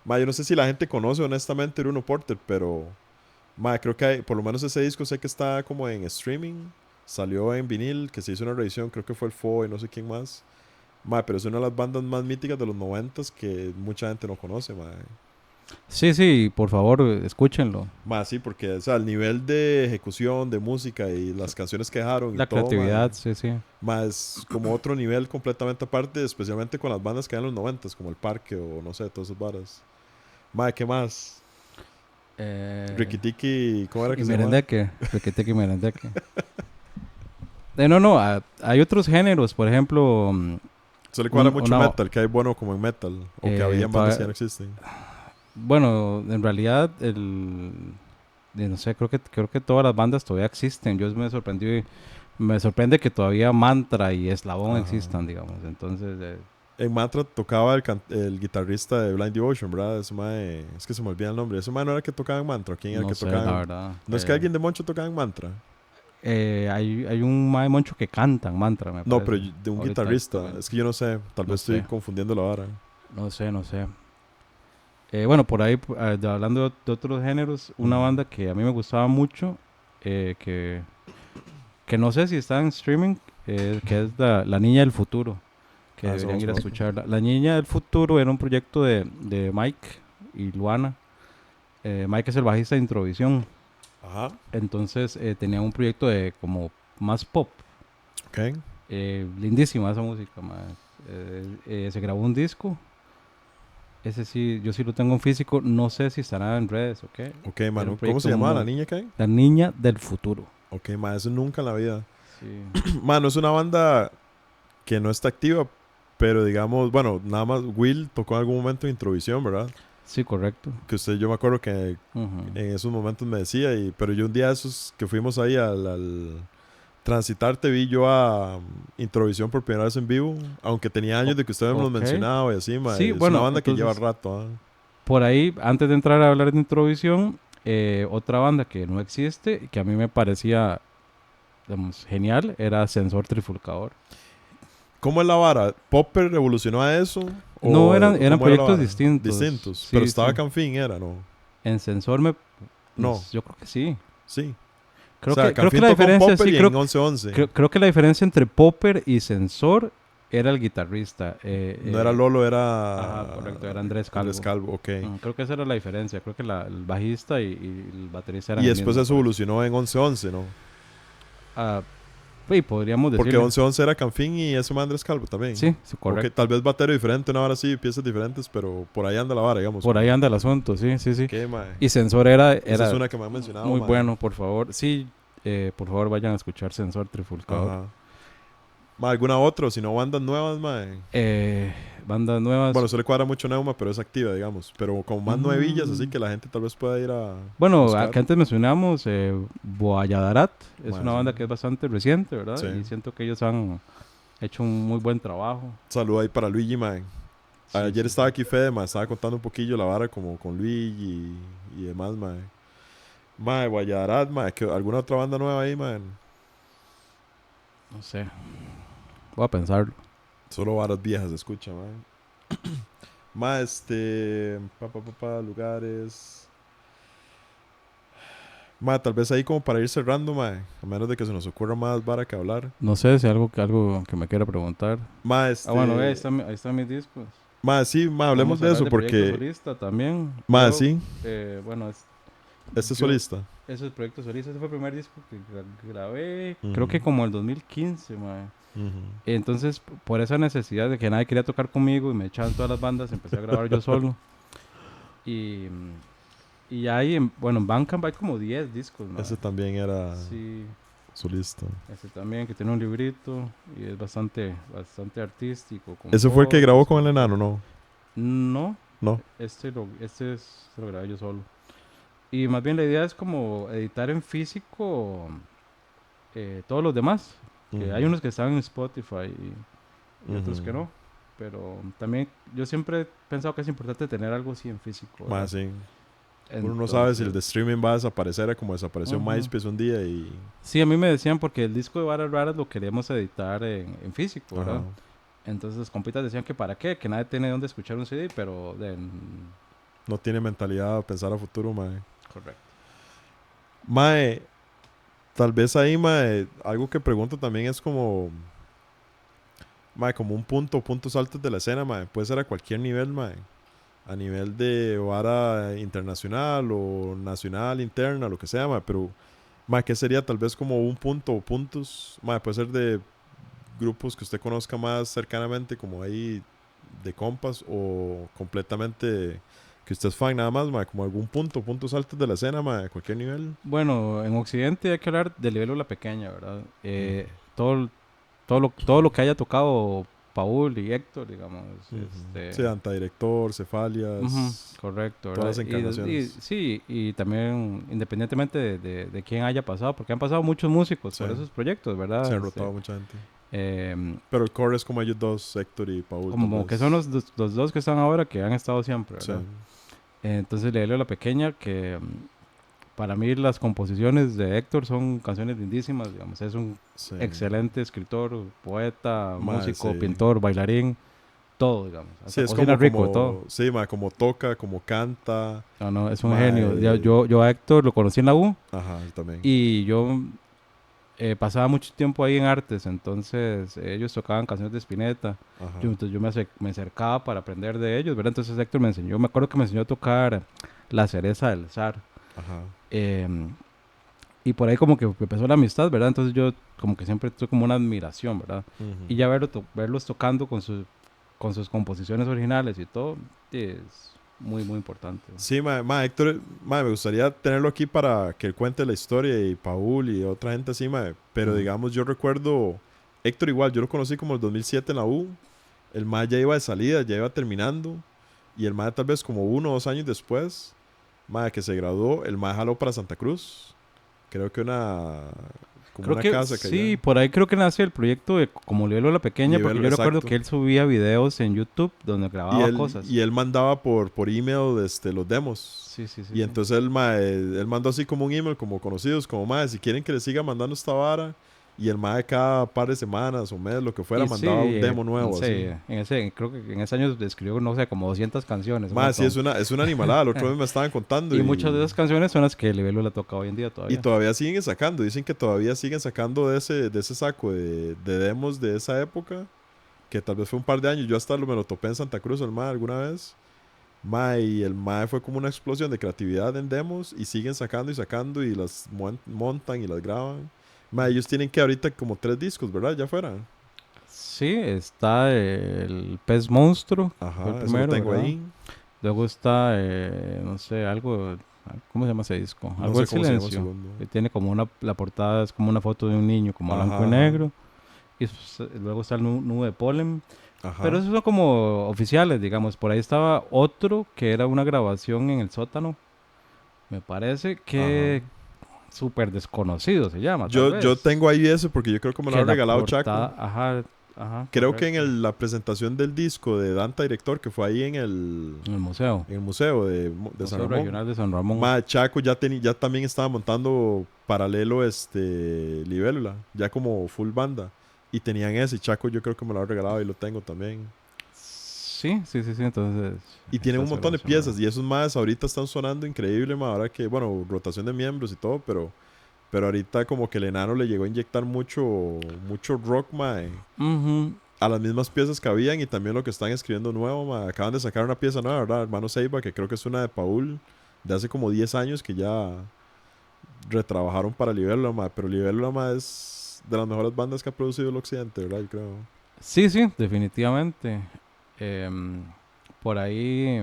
ma, yo no sé si la gente conoce honestamente Bruno Porter, pero, ma, creo que hay, por lo menos ese disco sé que está como en streaming, salió en vinil, que se hizo una revisión, creo que fue el Fo y no sé quién más. Ma, pero es una de las bandas más míticas de los 90 que mucha gente no conoce, ma. Sí, sí, por favor, escúchenlo. Ma, sí, porque o sea, el nivel de ejecución, de música y las canciones que dejaron y La todo, ma, creatividad, sí, sí. ma, es como otro nivel completamente aparte, especialmente con las bandas que hay en los 90 como El Parque o no sé, todas esas varas. Ma, ¿qué más? Eh, Ricky Tiki, ¿cómo era y que se llama? Merendeque, Requeteque y Merendeque. No, no, hay otros géneros, por ejemplo, Se le cuadra mucho una, metal, que hay bueno como en metal, o que había en bandas que ya no existen. bueno, en realidad, no sé, creo que todas las bandas todavía existen. Me sorprende que todavía Mantra y Eslabón Ajá. existan, digamos. Entonces, En Mantra tocaba el guitarrista de Blind Devotion, ¿verdad? Ese mae, es que se me olvida el nombre. Ese mae no era el que tocaba en Mantra. ¿Quién era el no que sé, tocaba la en... verdad. No es que alguien de Moncho tocaba en Mantra. Hay un Mae Moncho que canta en Mantra, me No, pero parece. de un Ahorita guitarrista. Es actualmente. que yo no sé. Tal No vez estoy sé, confundiéndolo ahora. no sé. Bueno, por ahí, hablando de otros géneros, una Ujú. banda que a mí me gustaba mucho, eh, que, que no sé si está en streaming, que es La Niña del Futuro, que Ah, eso no deberían los ir a conozco. escucharla. La Niña del Futuro era un proyecto de Mike y Luana. Mike es el bajista de Introvisión, Ajá. entonces tenía un proyecto de como más pop. Ok. Lindísima esa música, mae. Se grabó un disco. Ese sí, yo sí lo tengo en físico. No sé si estará en redes, ¿ok? Ok, Era un mano. ¿Cómo se proyecto llamaba la niña que hay? La Niña del Futuro. Ok, ma, eso nunca en la vida. Sí, Mano, es una banda que no está activa, pero digamos, bueno, nada más Will tocó en algún momento Introvisión, ¿verdad? sí, correcto. Que usted, yo me acuerdo que Ujú. en esos momentos me decía, pero yo un día de esos que fuimos ahí al Transitar te vi yo a Introvisión por primera vez en vivo, aunque tenía años O- de que usted me los ok. mencionaba y así, ma, Sí, es una bueno, banda que lleva entonces, rato, por ahí, antes de entrar a hablar de Introvisión, otra banda que no existe y que a mí me parecía, digamos, genial, era Sensor Trifulcador. ¿Cómo es la vara? ¿Popper revolucionó a eso? No, ¿O eran cómo era la proyectos vara? distintos. Distintos. Pero Sí, estaba sí. Canfín, era, ¿no? En Sensor me... No, Yo creo que sí. sí. O sea, Creo que Canfín la tocó en diferencia, Popper sí, y en 1111. creo que la diferencia entre Popper y Sensor era el guitarrista. No era Lolo, Ajá, era correcto, era Andrés Andrés Calvo. Calvo, ok. Creo que esa era la diferencia. Creo que el bajista y el baterista eran Y el después mismo, eso correcto. evolucionó en 1111, ¿no? Ah, sí, podríamos Porque decirle. 1111 era Canfín y ese man Andrés Calvo también. Sí, sí, Ok, correcto. tal vez batero diferente, una vara así, piezas diferentes, pero por ahí anda la vara, digamos. Por Como, ahí anda el asunto, sí, sí, sí. ¿qué, mae? Y Sensor Esa es era una que me han mencionado, muy mae. bueno, por favor. Sí, por favor vayan a escuchar Sensor Trifulcador. Ajá. Ma, ¿alguna otra? O si no, bandas nuevas, ma. Bandas nuevas. Bueno, eso le cuadra mucho Neuma, pero es activa, digamos. Pero como más nuevillas, así Mm, que la gente tal vez pueda ir a bueno, buscar. que antes mencionamos Boayadarat, es Ma, una sí. banda que es bastante reciente, ¿verdad? Sí. Y siento que ellos han hecho un muy buen trabajo. Saludo ahí para Luigi, ma. Sí, Ayer sí, estaba sí. aquí Fede, ma, estaba contando un poquillo la vara como con Luigi y demás, ma. Ma, Guayarat, ma, que ¿alguna otra banda nueva ahí, man? No sé, voy a pensarlo. Solo varas viejas se escucha, man. Ma, lugares. Ma, tal vez ahí como para ir cerrando, ma. A menos de que se nos ocurra más vara que hablar. No sé si algo que me quiera preguntar. Ma, Ah, bueno, ahí están mis discos. Ma, sí, ma, hablemos Podemos de hablar eso de proyecto porque. solista también. Ma, Yo, sí, bueno, este yo, solista. ese es el proyecto solista. Ese fue el primer disco que grabé, creo Ujú, que como el 2015, mae. ujú. Entonces, por esa necesidad de que nadie quería tocar conmigo y me echaban todas las bandas, empecé a grabar yo solo. Y, y ahí, bueno, en Bandcamp hay como 10 discos, mae. Ese también era Sí, solista. ese también que tiene un librito y es bastante artístico, con ¿Ese fue el que grabó fotos, con con el enano, todo. no? No, No. se lo grabé yo solo. Y más bien la idea es como editar en físico todos los demás. Que hay Ujú, unos que están en Spotify y otros ujú. que no. Pero también yo siempre he pensado que es importante tener algo así en físico, Ma, ¿verdad? sí. Uno no sabe si el Entonces, de streaming va a desaparecer como desapareció ujú. MySpace un día y... Sí, a mí me decían porque el disco de Varas Raras lo queríamos editar en físico, ¿verdad? Ajá. Entonces los compitas decían que para qué, que nadie tiene dónde escuchar un CD, pero No tiene mentalidad a pensar a futuro, mae. correcto. Mae, tal vez ahí, mae, algo que pregunto también es como... Mae, como un puntos altos de la escena, mae. Puede ser a cualquier nivel, mae. A nivel de vara internacional o nacional, interna, lo que sea, mae. Pero, mae, ¿qué sería tal vez como un punto o puntos? Mae, puede ser de grupos que usted conozca más cercanamente, como ahí de compas, o completamente que usted es fan nada más, mae, como algún puntos altos de la escena, mae, a cualquier nivel. Bueno, en Occidente hay que hablar del nivel La Pequeña, ¿verdad? Ujú, Todo lo que haya tocado Paul y Héctor, digamos, ujú. Sí, Antadirector, ujú, Cefalias, correcto, todas ¿verdad? las encarnaciones. Sí, y también independientemente de quién haya pasado, porque han pasado muchos músicos Sí, por esos proyectos, se ¿verdad? han rotado mucha gente. Em, Pero el core es como ellos dos, Héctor y Paul, tal Como que son vez. los dos que están ahora que han estado siempre, Sí, ¿verdad? Entonces, Leelio La Pequeña, que para mí las composiciones de Héctor son canciones lindísimas, digamos, es un sí. excelente escritor, poeta, Mae, músico, sí. pintor, bailarín, todo, digamos, Sí, hasta es cocina rico, todo. sí, mae, como toca, como canta. No, no, es un genio. Mae, Yo a Héctor lo conocí en la U ajá, él también. y yo pasaba mucho tiempo ahí en artes, entonces ellos tocaban canciones de Spinetta. Ajá, Entonces yo me acercaba para aprender de ellos, ¿verdad? Entonces Héctor me enseñó, me acuerdo que me enseñó a tocar La Cereza del Zar. ajá. em, y por ahí como que empezó la amistad, ¿verdad? Entonces yo como que siempre tuve como una admiración, ¿verdad? Ujú. Y ya verlos tocando con sus composiciones originales y todo, es muy, muy importante. Sí, Héctor, me gustaría tenerlo aquí para que él cuente la historia y Paul y otra gente así, pero Ujú. digamos, yo recuerdo, Héctor igual, yo lo conocí como el 2007 en la U, el mae ya iba de salida, ya iba terminando, y el mae tal vez como 1 o 2 años después, que se graduó, el mae jaló para Santa Cruz, creo que como Creo una que casa que allá, sí, por ahí creo que nace el proyecto de Como Lielo la Pequeña, porque nivel yo recuerdo exacto. que él subía videos en YouTube donde Y grababa él, cosas. y él mandaba por email los demos. Sí, sí, sí, Y sí. entonces él mandó así como un email, como conocidos, como mae, si quieren que le siga mandando esta vara. Y el mae cada par de semanas o mes, lo que fuera, Y sí, mandaba un demo nuevo así. creo que en ese año escribió, no sé, como 200 canciones, un Mae, sí, montón. es una animalada. El otro día me estaban contando Y muchas de esas canciones son las que Livelo le toca hoy en día y todavía. todavía siguen sacando. Dicen que todavía siguen sacando de ese saco de demos de esa época. Que tal vez fue un par de años. Yo hasta me lo topé en Santa Cruz el mae alguna vez. Mae, y el mae fue como una explosión de creatividad en demos y siguen sacando y sacando y las montan y las graban. Mae, ellos tienen que ahorita como 3 discos, ¿verdad? Ya fuera. Sí, está el Pez Monstruo, fue el Ajá, eso lo primero, tengo ¿verdad? ahí. Luego está, no sé, ¿cómo se llama ese disco? No Algo del sé cómo se llama el Silencio, segundo. que tiene como la portada es como una foto de un niño, como a blanco y Ajá, ajá. negro. y luego está el Nube de Polen. Pero Ajá. esos son como oficiales, digamos. Por ahí estaba otro que era una grabación en el sótano. Me parece Ajá. que súper desconocido se llama, tal Yo vez. tengo ahí ese porque yo creo que me lo Que ha la regalado Chaco. portada, ajá, ajá, Creo que en correcto. la presentación del disco de Danta Director, que fue ahí En el museo. en el museo de San Museo Ramón, Regional de San Ramón. ma, Chaco ya también estaba montando paralelo Libélula, ya como full banda. Y tenían ese, y Chaco yo creo que me lo ha regalado y lo tengo también. Sí, sí, sí, sí, entonces Y tienen está un esa montón de grabación, ¿verdad? piezas y esos más ahorita están sonando increíble, ma, ahora que, bueno, rotación de miembros y todo, pero ahorita como que el enano le llegó a inyectar mucho rock, ma, Ujú. a las mismas piezas que habían y también lo que están escribiendo nuevo, ma. Acaban de sacar una pieza nueva, ¿verdad? Hermano Seiba, que creo que es una de Paul, de hace como 10 años que ya retrabajaron para Libélula, ma. Pero Libélula, ma, es de las mejores bandas que ha producido el occidente, ¿verdad? Yo creo. Sí, sí, definitivamente. Em, por ahí,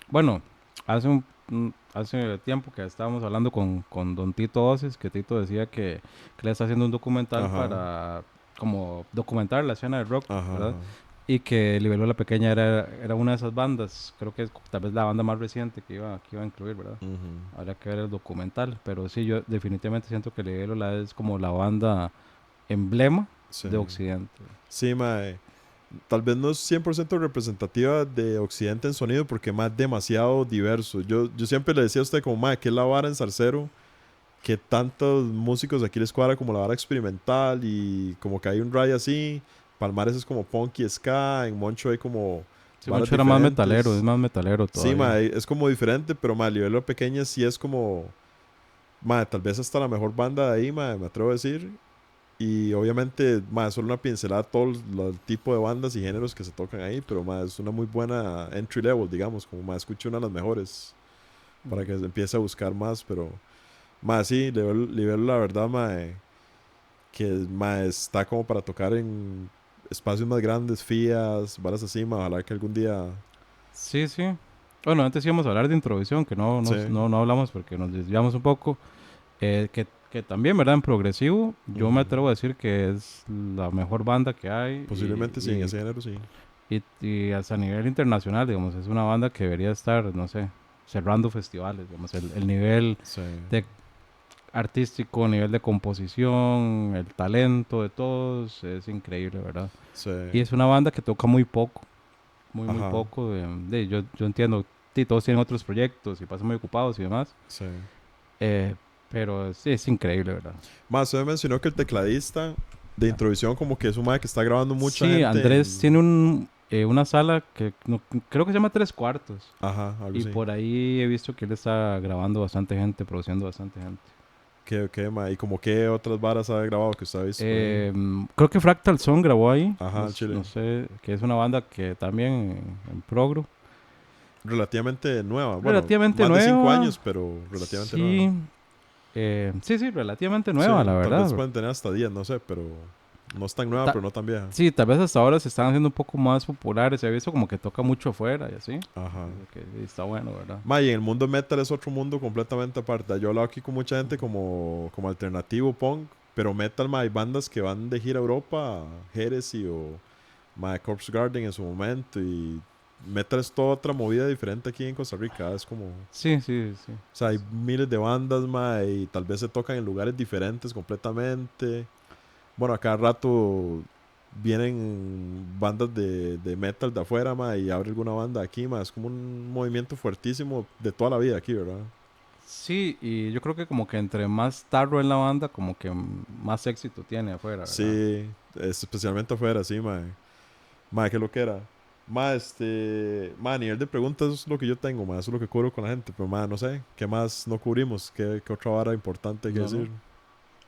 bueno, hace tiempo que estábamos hablando con don Tito Oces, que Tito decía que le está haciendo un documental Ajá, para como documentar la escena del rock, ajá, ¿verdad? ajá. Y que Libélula la Pequeña era una de esas bandas, creo que es tal vez la banda más reciente que iba a incluir, ¿verdad? Ujú. Habría que ver el documental, pero sí, yo definitivamente siento que Libélula es como la banda emblema Sí. de Occidente. Sí, ma. Tal vez no es 100% representativa de Occidente en sonido porque es más demasiado diverso. Yo siempre le decía a usted como, ma, que es la vara en Salcero, que tantos músicos aquí les cuadra como la vara experimental y como que hay un ray así. Palmares es como punk y ska, en Moncho hay como Sí, varas mucho era más metalero, es diferentes. más metalero Sí, todavía. ma, es como diferente, pero ma, a nivel lo pequeña sí es como, ma, tal vez hasta la mejor banda de ahí, ma, me atrevo a decir. Y obviamente, ma, es solo una pincelada a todo el tipo de bandas y géneros que se tocan ahí, pero ma, es una muy buena entry level, digamos, como ma, escuche una de las mejores para que se empiece a buscar más, pero ma, sí, Libelo la verdad, ma, que ma, está como para tocar en espacios más grandes, FIAs, varas así, ma, ojalá que algún día, Sí, sí. Bueno, antes íbamos a hablar de introducción, que sí, no hablamos porque nos desviamos un poco. Que también, ¿verdad? En progresivo, yo me ujú. atrevo a decir que es la mejor banda que hay Posiblemente sí, en ese género sí, y hasta a nivel internacional, digamos, es una banda que debería estar, no sé, cerrando festivales, digamos, el nivel sí, de artístico, nivel de composición, el talento de todos, es increíble, ¿verdad? sí, Y es una banda que toca muy poco, muy ajá, poco. Yo entiendo, sí, todos tienen otros proyectos y pasan muy ocupados y demás, sí. eh, pero sí, es increíble, ¿verdad? Más, usted mencionó que el tecladista de introducción como que es un mae que está grabando mucha Sí, gente Andrés en... tiene una sala que creo que se llama Tres Cuartos. Ajá, algo Y así. por ahí he visto que él está grabando bastante gente, produciendo bastante gente. ¿Qué, mae? ¿Y como qué otras varas ha grabado que usted ha visto por ahí? Creo que Fractal Son grabó ahí. Ajá, al Chile. No sé, que es una banda que también en progro. Relativamente nueva. Bueno, Relativamente más de 5 nueva. años, pero relativamente nueva. Sí, sí, sí, relativamente nueva, Sí, la tal vez verdad. pueden tener hasta 10, no sé, pero no es tan nueva, Ta- pero no tan vieja. sí, tal vez hasta ahora se están haciendo un poco más populares. Se ha visto como que toca mucho afuera y así. Ajá. Que sí, está bueno, ¿verdad? Mae, y en el mundo metal es otro mundo completamente aparte. Yo he hablado aquí con mucha gente como alternativo punk, pero metal, mae, hay bandas que van de gira a Europa, Heresy o mae, Corpse Garden en su momento, y metal es toda otra movida diferente aquí en Costa Rica. Es como, o Sí, sí, sí. sea, hay miles de bandas, mae, y tal vez se tocan en lugares diferentes completamente. Bueno, a cada rato vienen bandas de metal de afuera, mae, y abre alguna banda aquí, mae. Es como un movimiento fuertísimo de toda la vida aquí, ¿verdad? Sí, y yo creo que como que entre más tarro en la banda, como que más éxito tiene afuera, ¿verdad? Sí, especialmente afuera, sí, mae. Mae, qué lo que era. Mae, mae, a nivel de preguntas eso es lo que yo tengo, mae. Eso es lo que cubro con la gente. Pero, mae, no sé. ¿Qué más no cubrimos? ¿Qué otra vara importante hay que No, no, decir?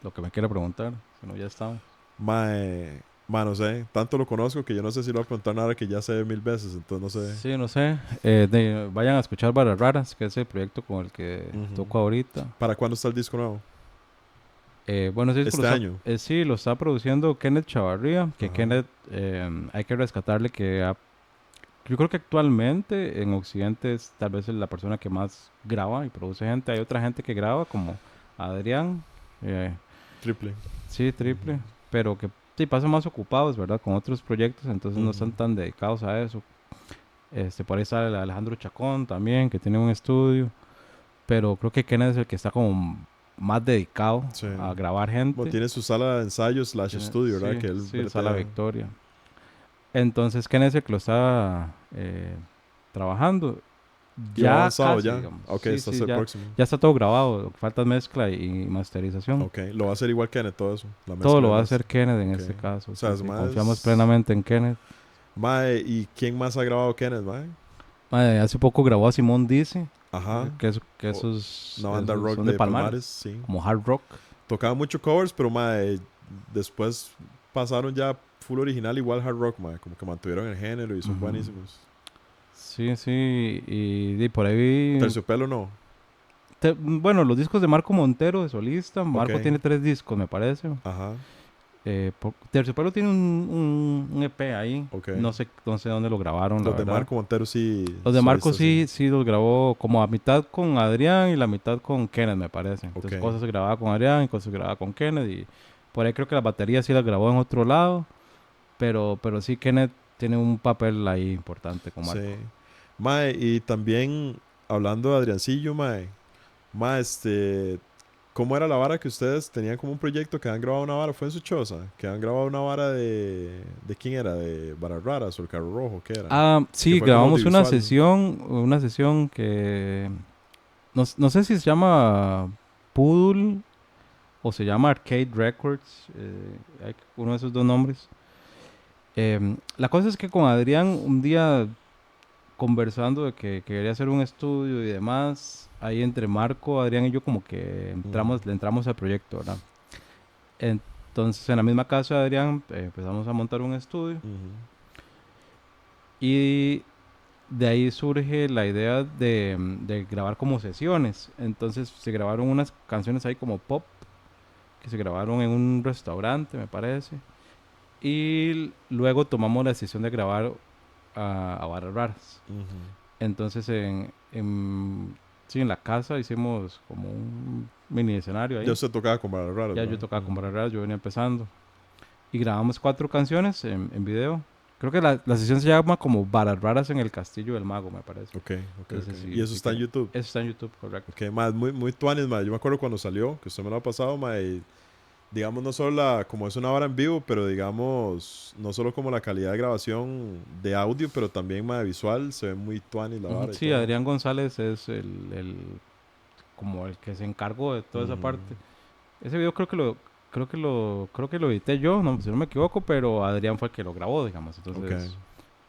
lo que me quiera preguntar, si no ya estamos. Mae, no sé. Tanto lo conozco que yo no sé si le voy a preguntar nada que ya sé 1000 veces. Entonces, no sé. Sí, no sé, vayan a escuchar Varas Raras, que es el proyecto con el que Ujú. toco ahorita. ¿Para cuándo está el disco nuevo? Bueno, ese disco Este año. sí, lo está produciendo Kenneth Chavarría, que Ajá. Kenneth hay que rescatarle yo creo que actualmente en Occidente es tal vez la persona que más graba y produce gente. Hay otra gente que graba como Adrián, eh, Triple. sí, Ujú. triple, pero que sí, pasan más ocupados, ¿verdad? Con otros proyectos, entonces no están Ujú. tan dedicados a eso. Por ahí está el Alejandro Chacón también, que tiene un estudio, pero creo que Kenneth es el que está como más dedicado Sí. a grabar Bueno, gente. tiene su sala de ensayo slash estudio, ¿verdad? Sí, Que él sí, Sala bretea. Victoria. Entonces Kenneth es el que lo está trabajando. Y va Ya avanzado casi, ya. digamos. Ok, Sí, está sí, hasta el ya, próximo. ya está todo grabado. Falta mezcla y masterización. Ok, lo va a hacer igual Kenneth, todo eso. La Todo mezcla lo de va a más. hacer Kenneth en Ok. este caso. O sea, Sí, es sí, confiamos más. plenamente en Kenneth. Mae, ¿y quién más ha grabado Kenneth, mae? Hace poco grabó a Simón Dice, Ajá. que O- esos, una banda esos rock son de de Palmares, Palmares, sí. como hard rock. Tocaba mucho covers, pero mae, después pasaron ya full original, igual hard rock, mae. Como que mantuvieron el género y son Ujú. buenísimos. Sí, sí, y por ahí vi... Terciopelo no. Bueno, los discos de Marco Montero, de solista. Ok. Marco tiene 3 discos, me parece. Ajá. Terciopelo tiene un EP ahí. Ok. No sé dónde lo grabaron, la Los de verdad. Marco Montero sí, Los de Marco solista sí. sí, sí los grabó como a mitad con Adrián y la mitad con Kenneth, me parece. Ok. Entonces cosas se grababa con Adrián y cosas se grababa con Kenneth. Y por ahí creo que las baterías sí las grabó en otro lado. Pero sí, Kenneth tiene un papel ahí importante con Marco. Sí. Mae, y también hablando de Adriancillo, mae. Mae, ¿cómo era la vara que ustedes tenían como un proyecto que han grabado una vara? ¿Fue en su choza? Que han grabado una vara de... ¿De quién era? ¿De Varas Raras o el Carro Rojo? ¿Qué era? Que Sí, fue como grabamos audiovisual. una sesión que no sé si se llama Poodle o se llama Arcade Records, hay uno de esos dos nombres. La cosa es que con Adrián un día conversando de que quería hacer un estudio y demás, ahí entre Marco, Adrián y yo como que Ujú, le entramos al proyecto, ¿verdad? Entonces en la misma casa de Adrián empezamos a montar un estudio ujú, y de ahí surge la idea de grabar como sesiones. Entonces se grabaron unas canciones ahí como pop que se grabaron en un restaurante, me parece. Y luego tomamos la decisión de grabar a Barras Raras. ujú. Entonces sí, en la casa hicimos como un mini escenario Ya ahí. usted tocaba con Varas Raras, Ya yo ¿verdad? tocaba con Ujú. Barras Raras, yo venía empezando. Y grabamos 4 canciones en video. Creo que la sesión se llama como Barras Raras en el Castillo del Mago, me parece. Ok, ok, ok. Entonces, Y eso si está en quieren. YouTube. Eso está en YouTube, correcto. Ok, más muy, muy tuanis, más. Yo me acuerdo cuando salió, que usted me lo ha pasado, más. Digamos, no solo como es una hora en vivo, pero digamos, no solo como la calidad de grabación de audio, pero también más visual, se ve muy tuanis la Ujú. vara y Sí, todo. Adrián González es como el que se encargó de toda esa Ujú. parte. Ese video creo que lo edité yo, no, si no me equivoco, pero Adrián fue el que lo grabó, digamos. Ok, Entonces,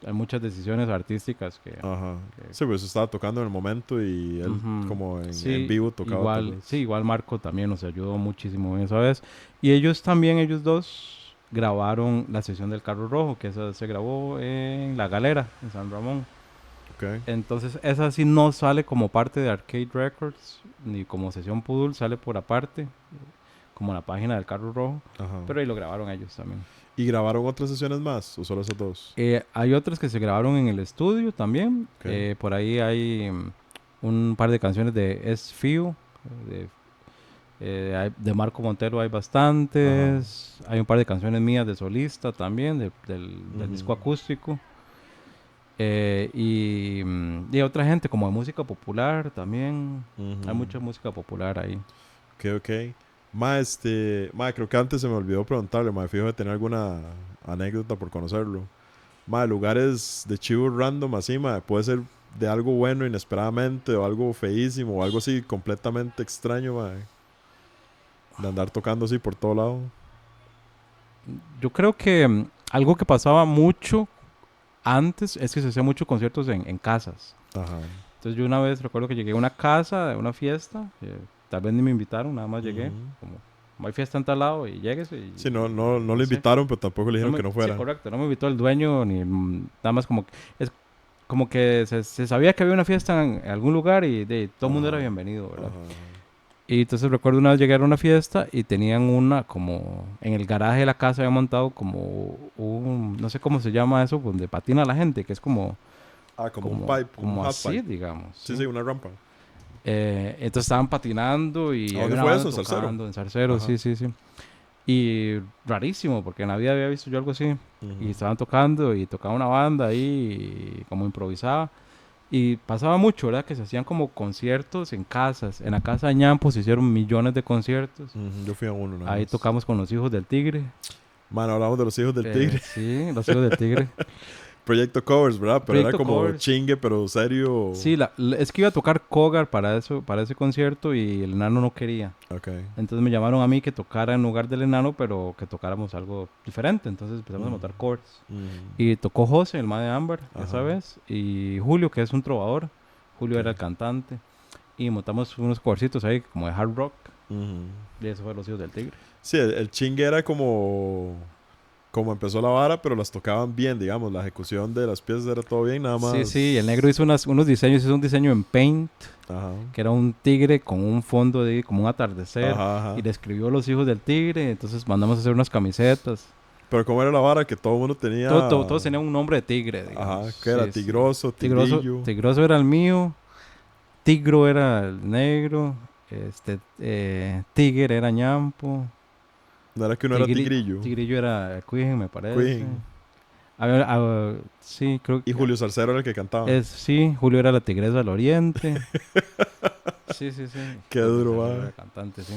hay muchas decisiones artísticas ajá. que- Sí, pues estaba tocando en el momento y él Ujú. como en Sí, vivo tocaba otra igual, sí, cosa. igual Marco también nos ayudó muchísimo en esa vez. Y ellos también, ellos dos, grabaron la sesión del Carro Rojo, que esa se grabó en La Galera, en San Ramón. Ok, Entonces, esa sí no sale como parte de Arcade Records, ni como sesión Poodle, sale por aparte, como la página del Carro Rojo, ajá. pero ahí lo grabaron ellos también. ¿Y grabaron otras sesiones más o solo esas dos? Hay otras que se grabaron en el estudio también. Ok, Por ahí hay un par de canciones de Es Fío, de, de Marco Montero hay ajá. bastantes. Hay un par de canciones mías de solista también, del Ujú, disco acústico. Y otra gente como de música popular también. Hay ujú. mucha música popular ahí. Ok, ok. Creo que antes se me olvidó preguntarle, ma, fijo de tener alguna anécdota por conocerlo. Ma, lugares de chivos random así, ma, puede ser de algo bueno inesperadamente o algo feísimo o algo así completamente extraño, ma, de andar tocando así por todo lado. Yo creo que algo que pasaba mucho antes es que se hacía muchos conciertos en casas. Ajá. Entonces yo una vez recuerdo que llegué a una casa, de una fiesta, tal vez ni me invitaron, nada más llegué, Ujú. como, "No hay fiesta en tal lado y llegues Sí, no no lo sé. invitaron, pero tampoco le dijeron que no Sí, fuera. correcto, no me invitó el dueño, ni nada más como, es como que se sabía que había una fiesta en algún lugar y todo el mundo era Ajá, bienvenido, ¿verdad? ajá. Y entonces recuerdo una vez llegar a una fiesta y tenían como, en el garaje de la casa había montado como no sé cómo se llama eso, donde patina la gente, que es como, Ah, como un como, pipe, como un como half así, pipe. digamos, Sí, ¿sí? sí, una rampa. Entonces estaban patinando y ¿A había dónde una fue banda eso? ¿En Salcero? tocando en Zarcero, Ajá. sí, sí, sí. Y rarísimo, porque en la vida había visto yo algo así. Y Ujú. estaban tocando y tocaba una banda ahí, y como improvisaba. Y pasaba mucho, ¿verdad? Que se hacían como conciertos en casas. En la casa de Ñampo se hicieron millones de conciertos. Ujú, yo fui a uno nada Ahí más. tocamos con los Hijos del Tigre. Mano, hablamos de los hijos del tigre. Sí, los Hijos del Tigre. Proyecto Covers, ¿verdad? Pero era Proyecto como Covers. chingue, pero serio. Sí, es que iba a tocar Kogar para eso, para ese concierto y el enano no quería. Ok. Entonces me llamaron a mí que tocara en lugar del enano, pero que tocáramos algo diferente. Entonces empezamos a Ujú, montar covers. ujú. Y tocó José, el ma de Amber, esa Ajá. vez. Y Julio, que es un trovador. Julio Ok. era el cantante. Y montamos unos covercitos ahí, como de hard rock. Ujú. Y eso fue Los Hijos del Tigre. Sí, el chingue era como empezó la vara, pero las tocaban bien, digamos. La ejecución de las piezas era todo bien, nada Sí, sí, el más. negro hizo unos diseños, hizo un diseño en Paint, Ajá. que era un tigre con un fondo de como un atardecer. Ajá, Y ajá. le escribió Los Hijos del Tigre. Entonces mandamos a hacer unas camisetas. Pero cómo era la vara que todo el mundo tenía. Todos tenían un nombre de tigre, digamos. Ajá, que era Sí, sí. tigroso, Tigroso, tigrillo. Tigroso era el mío. Tigro era el negro. Tigre era Ñampo. No era que uno era Tigri- tigrillo. Tigrillo era Queen, me parece. Queen. A ver, sí, creo Y que Julio Salcero era el que cantaba. sí, Julio era la Tigresa del Oriente. Sí, sí, sí. Qué Julio duro, César va. era cantante, sí.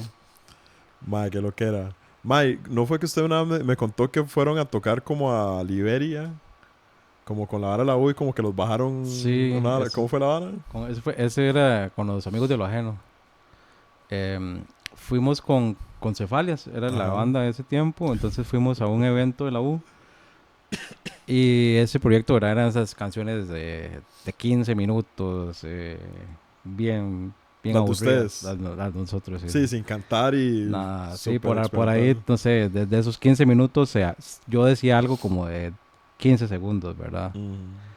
Mae, qué lo que era. Mae, ¿no fue que usted una vez me contó que fueron a tocar como a Liberia? Como con la vara de la U y como que los bajaron Sí, una vara. ¿Cómo fue la vara? ese era con los amigos de lo ajeno. Fuimos con Cefalias, era la Ajá. banda de ese tiempo, entonces fuimos a un evento de la U y ese proyecto ¿verdad? Eran esas canciones de 15 minutos, bien, bien Las de aburridas, ustedes. las de nosotros, sí, sí. Sí, sin cantar y Nada, sí, súper por ahí, experimental. no sé, desde esos 15 minutos, yo decía algo como de 15 segundos, ¿verdad? Mm,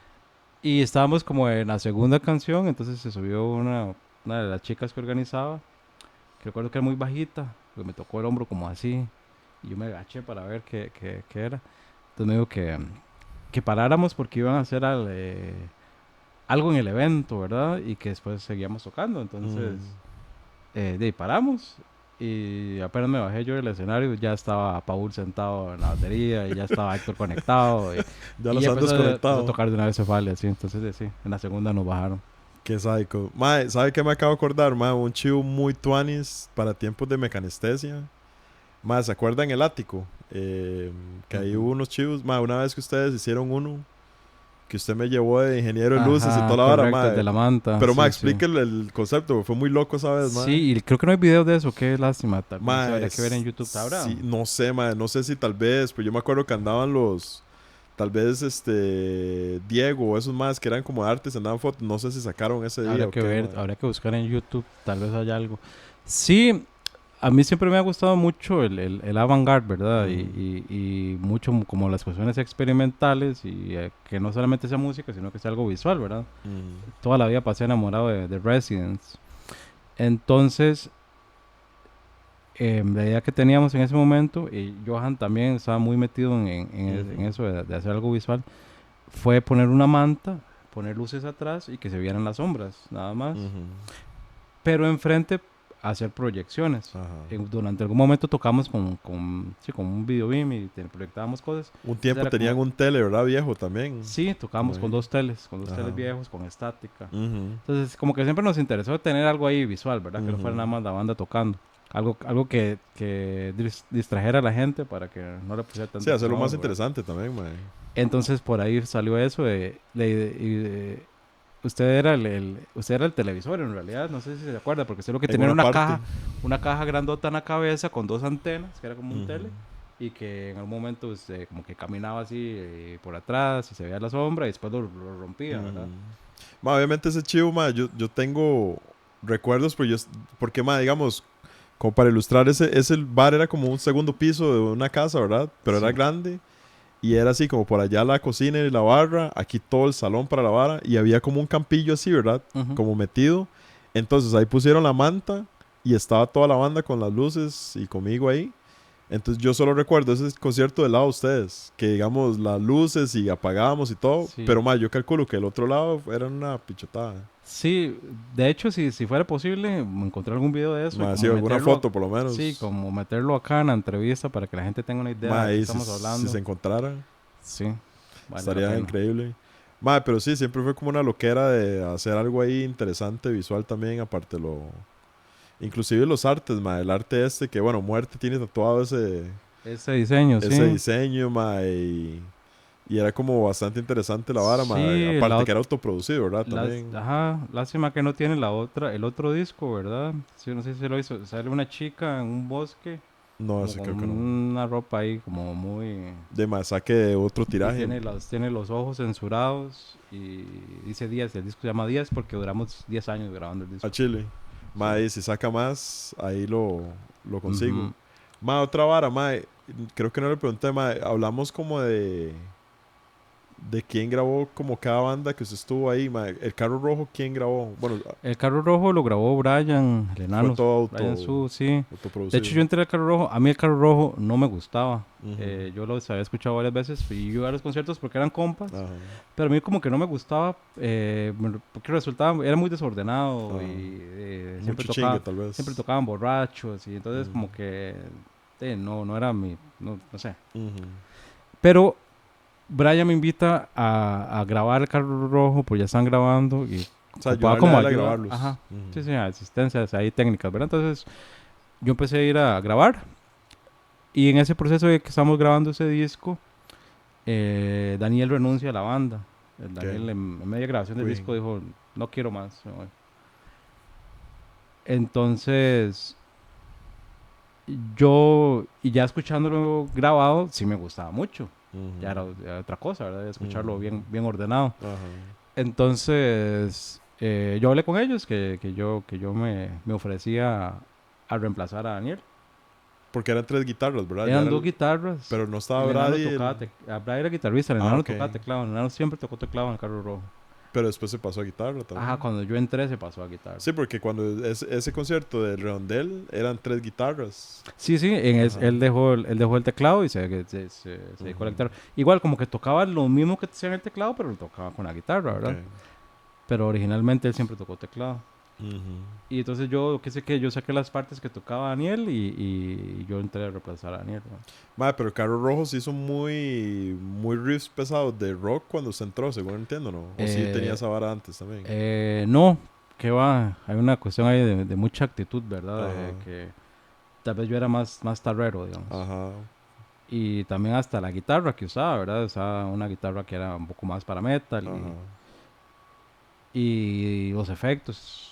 Y estábamos como en la segunda canción, entonces se subió una de las chicas que organizaba, que recuerdo que era muy bajita, que me tocó el hombro como así, y yo me agaché para ver qué era. Entonces me dijo que paráramos porque iban a hacer algo en el evento, ¿verdad? Y que después seguíamos tocando, entonces mm. de ahí paramos. Y apenas me bajé yo del escenario, ya estaba Paul sentado en la batería y ya estaba Héctor conectado. Ya Y los ya han empezó a desconectado. tocar de una vez se vale, así. Entonces, sí, en la segunda nos bajaron. Qué psycho. Mae, ¿sabe qué me acabo de acordar? Mae, un chivo muy tuanis para tiempos de mecanestesia. Mae, ¿se acuerdan el ático? Que ahí Ujú. hubo unos chivos. Mae, una vez que ustedes hicieron uno, que usted me llevó de ingeniero de luces y Ajá, toda la vara, correcto, el de mae. la manta, Pero, mae, sí, sí. explique el concepto. Fue muy loco esa vez, mae. Sí, y creo que no hay video de eso, qué lástima. No sé, Mae, habría que ver en YouTube. ¿Habrá? sí, no sé, mae. No sé si tal vez, pero yo me acuerdo que andaban los. Tal vez Diego o esos más que eran como de artes andaban fotos. No sé si sacaron ese día Habría o que qué, ver, mae. habría que buscar en YouTube, tal vez haya algo. Sí, a mí siempre me ha gustado mucho el avant-garde, ¿verdad? Ujú, Y mucho como las cuestiones experimentales y que no solamente sea música, sino que sea algo visual, ¿verdad? ujú, Toda la vida pasé enamorado de Residents. Entonces, la idea que teníamos en ese momento, y Johan también estaba muy metido en ujú, eso de hacer algo visual, fue poner una manta, poner luces atrás y que se vieran las sombras, nada más. ujú. Pero enfrente hacer proyecciones. Ajá. Durante algún momento tocamos sí, con un video beam y proyectábamos cosas. Un Entonces tiempo era tenían como, un tele, ¿verdad? Viejo también. sí, tocamos Mae. con dos teles Ajá. viejos, con estática. Ujú, Entonces, como que siempre nos interesó tener algo ahí visual, ¿verdad? Que no fuera ujú. nada más la banda tocando. Algo que distrajera a la gente para que no le pusiera Sí, tanto hacerlo más trabajo, ¿verdad? interesante también, mae. Entonces, por ahí salió eso usted era usted era el televisor en realidad, no sé si se acuerda, porque usted lo que En tenía era una parte. una caja grandota en la cabeza con dos antenas, que era como un Ujú, tele, y que en algún momento usted como que caminaba así por atrás y se veía la sombra y después lo rompía, ¿verdad? ujú. Ma, obviamente ese chivo, ma, yo tengo recuerdos, porque, ma, digamos, como para ilustrar, ese bar era como un segundo piso de una casa, ¿verdad? Pero era Sí. grande y era así como por allá la cocina y la barra, aquí todo el salón para la barra y había como un campillo así, ¿verdad? Ujú. Como metido. Entonces ahí pusieron la manta y estaba toda la banda con las luces y conmigo ahí. Entonces yo solo recuerdo ese concierto del lado de ustedes, que digamos las luces y apagábamos y todo, Sí. pero ma, yo calculo que el otro lado era una pichotada. Sí, de hecho, si fuera posible, encontrar algún video de eso y Ma, sí, como alguna meterlo, foto por lo sí, menos. como meterlo acá en la entrevista para que la gente tenga una idea Ma, de qué ahí estamos si se hablando. encontrara, Sí, vale la estaría pena. increíble. Ma, pero sí, siempre fue como una loquera de hacer algo ahí interesante, visual también, aparte lo... Inclusive los artes, ma, el arte este, que bueno, Muerte tiene tatuado Ese diseño, ese sí. diseño, ma, y era como bastante interesante la vara, ma, Sí, aparte que era autoproducido, ¿verdad? las, También, ajá, lástima que no tiene el otro disco, ¿verdad? Sí, no sé si lo hizo. Sale una chica en un bosque, no, como ese con creo que no. una ropa ahí, como muy... De más, saque de otro Y tiraje tiene los ojos censurados y dice 10, el disco se llama 10 porque duramos 10 años grabando el a disco. Chile. Sí. Ma, y si saca más, ahí lo consigo. Ujú. Ma, otra vara, ma, creo que no le pregunté, ma, hablamos como de quién grabó como cada banda que usted estuvo ahí, ma. El Carro Rojo, ¿quién grabó? Bueno, El carro rojo lo grabó Brian, el fue enano, todo Brian Su, sí. De hecho, autoproducido. yo entré al carro rojo. A mí el carro rojo no me gustaba. Ujú. Yo los había escuchado varias veces. Fui yo a los conciertos porque eran compas. Ajá, Pero a mí como que no me gustaba. Porque resultaba, era muy desordenado ajá. y Mucho chingue, tal siempre vez. tocaban borrachos. Y entonces Ujú, como que no era no sé. ujú. Pero Brian me invita a grabar el carro rojo, pues ya están grabando y O sea, ocupaba ayudarle como a él a ayuda, grabarlos. ajá, sí, Ujú. sí, asistencias ahí técnicas, ¿verdad? Entonces yo empecé a ir a grabar y en ese proceso de que estamos grabando ese disco, Daniel renuncia a la banda. ¿Qué? Daniel en media grabación del disco Queen. dijo, no quiero más, me voy. Entonces y ya escuchándolo grabado, sí me gustaba mucho. Ya era otra cosa, ¿verdad? Ujú, Escucharlo bien, ujú. bien ordenado. Ajá. Entonces, yo hablé con ellos que yo me ofrecía a reemplazar a Daniel. Porque eran tres guitarras, ¿verdad? Ya Eran era dos guitarras. pero no estaba El enano Brady. tocaba, Brad era guitarrista, el Ah, enano ok. tocaba teclado. El enano siempre tocó teclado en el carro rojo. Pero después se pasó a guitarra Ajá, también. cuando yo entré se pasó a guitarra. Sí, porque cuando ese concierto de Redondel eran tres guitarras. Sí, sí, Ajá. él dejó el teclado y se dedicó a la Ujú. guitarra. Igual, como que tocaba lo mismo que hacía en el teclado, pero lo tocaba con la guitarra, Ok. ¿verdad? Pero originalmente él siempre tocó teclado. Ujú. Y entonces yo, qué sé qué, yo saqué las partes que tocaba Daniel y yo entré a reemplazar a Daniel, ¿no? Madre, pero el Carro Rojo se hizo muy riffs pesados de rock cuando se entró, según entiendo, ¿no? O sí tenía Eh, esa vara antes también. no, que va, hay una cuestión ahí de mucha actitud, ¿verdad? Ajá. De que tal vez yo era más tarrero, digamos. Ajá. Y también hasta la guitarra que usaba, ¿verdad? Usaba una guitarra que era un poco más para metal Ajá. y los efectos.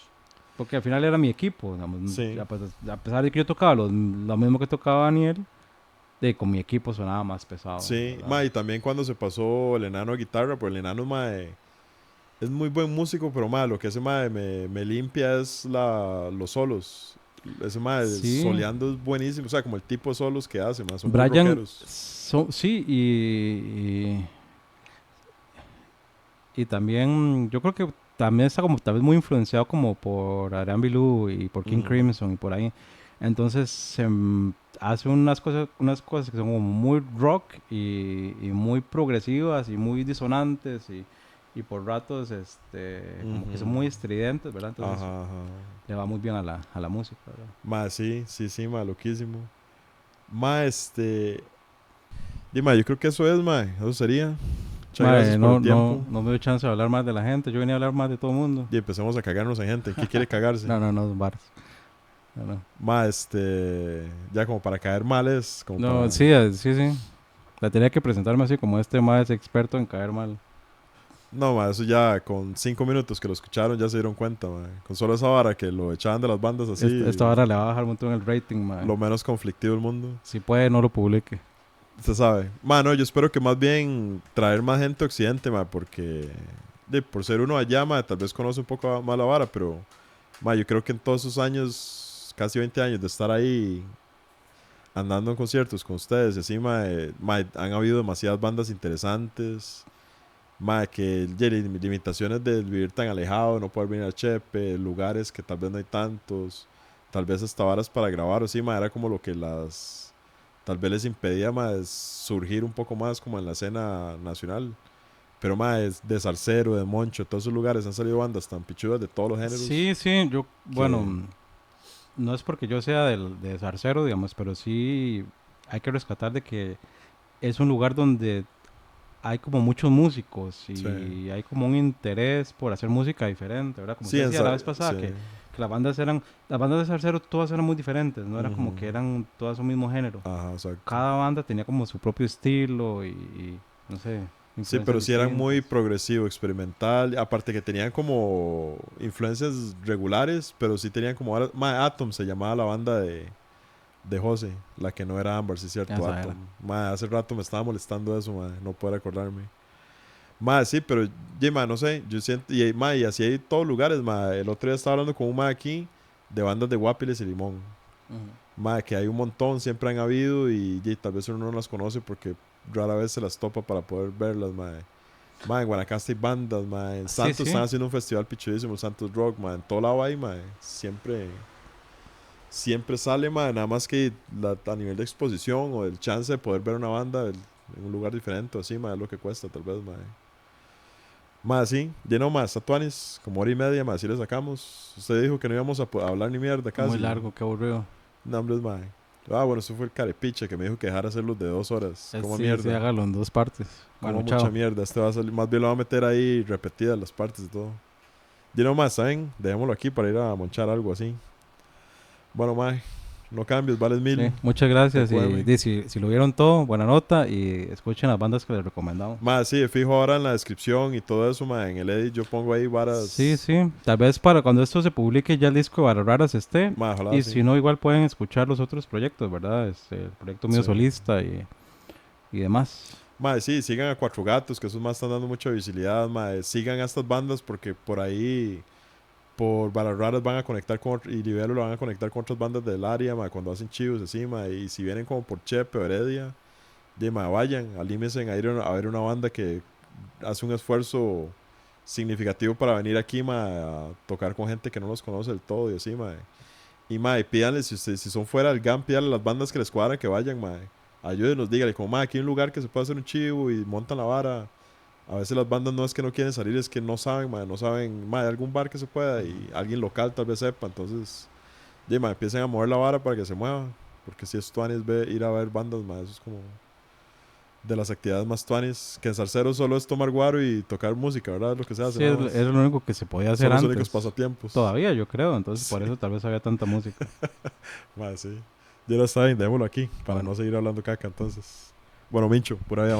Porque al final era mi equipo, digamos. Sí. A pesar de que yo tocaba lo mismo que tocaba Daniel, con mi equipo sonaba más pesado, Sí. ¿verdad? Ma, y también cuando se pasó el enano a guitarra, pues el enano, mae, es muy buen músico, pero mae, lo que ese mae me limpia es los solos. Ese mae Sí, soleando es buenísimo. O sea, como el tipo de solos que hace, mae, son muy Brian, rockeros. sí, y también yo creo que también está como tal vez muy influenciado como por Adrian Belew y por King Ujú. Crimson y por ahí. Entonces hace unas cosas que son como muy rock y muy progresivas y muy disonantes y por ratos como que son Ujú. muy estridentes, ¿verdad? Entonces Ajá, ajá. le va muy bien a la música, ¿verdad? Ma, sí, ma, loquísimo. Ma, Dima, yo creo que eso es, ma. Eso sería. Muchas gracias Madre, por el tiempo. no me dio chance de hablar más de la gente. Yo venía a hablar más de todo el mundo. Y empecemos a cagarnos en gente. ¿Qué quiere cagarse? No, varas. No, no. Ma, ya como para caer mal es, como No, para... sí, sí, sí. La tenía que presentarme así como este más experto en caer mal. No, ma, eso ya con 5 minutos que lo escucharon ya se dieron cuenta, ma. Con solo esa vara que lo echaban de las bandas Esta así, hora le va a bajar un montón el rating, madre. lo menos conflictivo del mundo. Si puede, no lo publique. Usted sabe. Ma, no, yo espero que más bien traer más gente a Occidente, ma, porque... por ser uno allá, ma, tal vez conoce un poco más la vara, pero... Ma, yo creo que en todos esos años, casi 20 años de estar ahí andando en conciertos con ustedes, y así, han habido demasiadas bandas interesantes. Que limitaciones de vivir tan alejado, no poder venir a Chepe, lugares que tal vez no hay tantos, tal vez hasta varas para grabar, o sí, era como lo que tal vez les impedía más surgir un poco más como en la escena nacional. Pero más de Salsero, de Moncho, de todos esos lugares han salido bandas tan pichudas de todos los géneros Sí, sí, yo, bueno, que no es porque yo sea de Zarcero, digamos, pero sí hay que rescatar de que es un lugar donde hay como muchos músicos sí, y hay como un interés por hacer música diferente, ¿verdad? Como sí, usted decía la vez sí, pasada, que las bandas de Zarcero todas eran muy diferentes, no era como ujú, que eran todas un mismo género. ajá, exacto. Cada banda tenía como su propio estilo y no sé, Sí, influencias pero sí eran muy distintas. progresivo, experimental. Aparte que tenían como influencias regulares, pero sí tenían como... Atom se llamaba la banda de José, la que no era Ámbar, sí es cierto, Esa Atom. era. Hace rato me estaba molestando eso, no puedo acordarme. Sí, pero, no sé, yo siento... Y así hay todos lugares, el otro día estaba hablando con un aquí de bandas de Guapiles y Limón. Ujú. Que hay un montón, siempre han habido y tal vez uno no las conoce porque rara vez se las topa para poder verlas, en Guanacaste hay bandas, en Sí, Santos están sí. haciendo un festival pichudísimo, el Santos Rock, en todo lado hay, siempre sale, nada más que a nivel de exposición o el chance de poder ver una banda en un lugar diferente o así, es lo que cuesta tal vez, sí, lleno más, tatuanis, como hora y media, así le sacamos. Usted dijo que no íbamos a hablar ni mierda Muy casi. largo, qué aburrido. Nombres, bueno, eso fue el carepicha que me dijo que dejara hacerlos de 2 horas. Como Sí, sí, mierda. hágalo en dos partes. Como Bueno, mucha chao. mierda. Este va a salir. Más bien lo va a meter ahí repetidas las partes y todo. Y no más, ¿saben? Dejémoslo aquí para ir a monchar algo así. Bueno, mae. No cambies, vales Sí, 1000. muchas gracias y TQM. si lo vieron todo, buena nota y escuchen las bandas que les recomendamos. Sí, de fijo ahora en la descripción y todo eso, en el edit yo pongo ahí Sí, varas. sí, tal vez para cuando esto se publique ya el disco de Barras Raras esté Ojalá y sí. si no igual pueden escuchar los otros proyectos, ¿verdad? El proyecto mío Sí. solista y demás. Sí, sigan a Cuatro Gatos, que esos más están dando mucha visibilidad, sigan a estas bandas porque por ahí por Balas Raras van a conectar y Libelo lo van a conectar con otras bandas del área, cuando hacen chivos así, y si vienen como por Chepe o Heredia, vayan, alímense a ver una banda que hace un esfuerzo significativo para venir aquí, a tocar con gente que no los conoce del todo y así, y pídanle, si son fuera del GAM, pídanle a las bandas que les cuadran que vayan, ayúdenos, díganle como, aquí hay un lugar que se puede hacer un chivo y montan la vara. A veces las bandas no es que no quieren salir, es que no saben, no saben, hay algún bar que se pueda Ujú. y alguien local tal vez sepa, entonces, empiecen a mover la vara para que se mueva, porque si es tuanis ir a ver bandas, eso es como de las actividades más tuanis, que en Salcero solo es tomar guaro y tocar música, ¿verdad? Lo que se hace Sí, nada era más. lo único que se podía hacer Son los únicos antes. pasatiempos. Todavía yo creo, entonces por Sí, eso tal vez había tanta música. sí. Ya lo saben, démoslo aquí, para Bueno. no seguir hablando caca entonces. Bueno, Mincho, pura vida,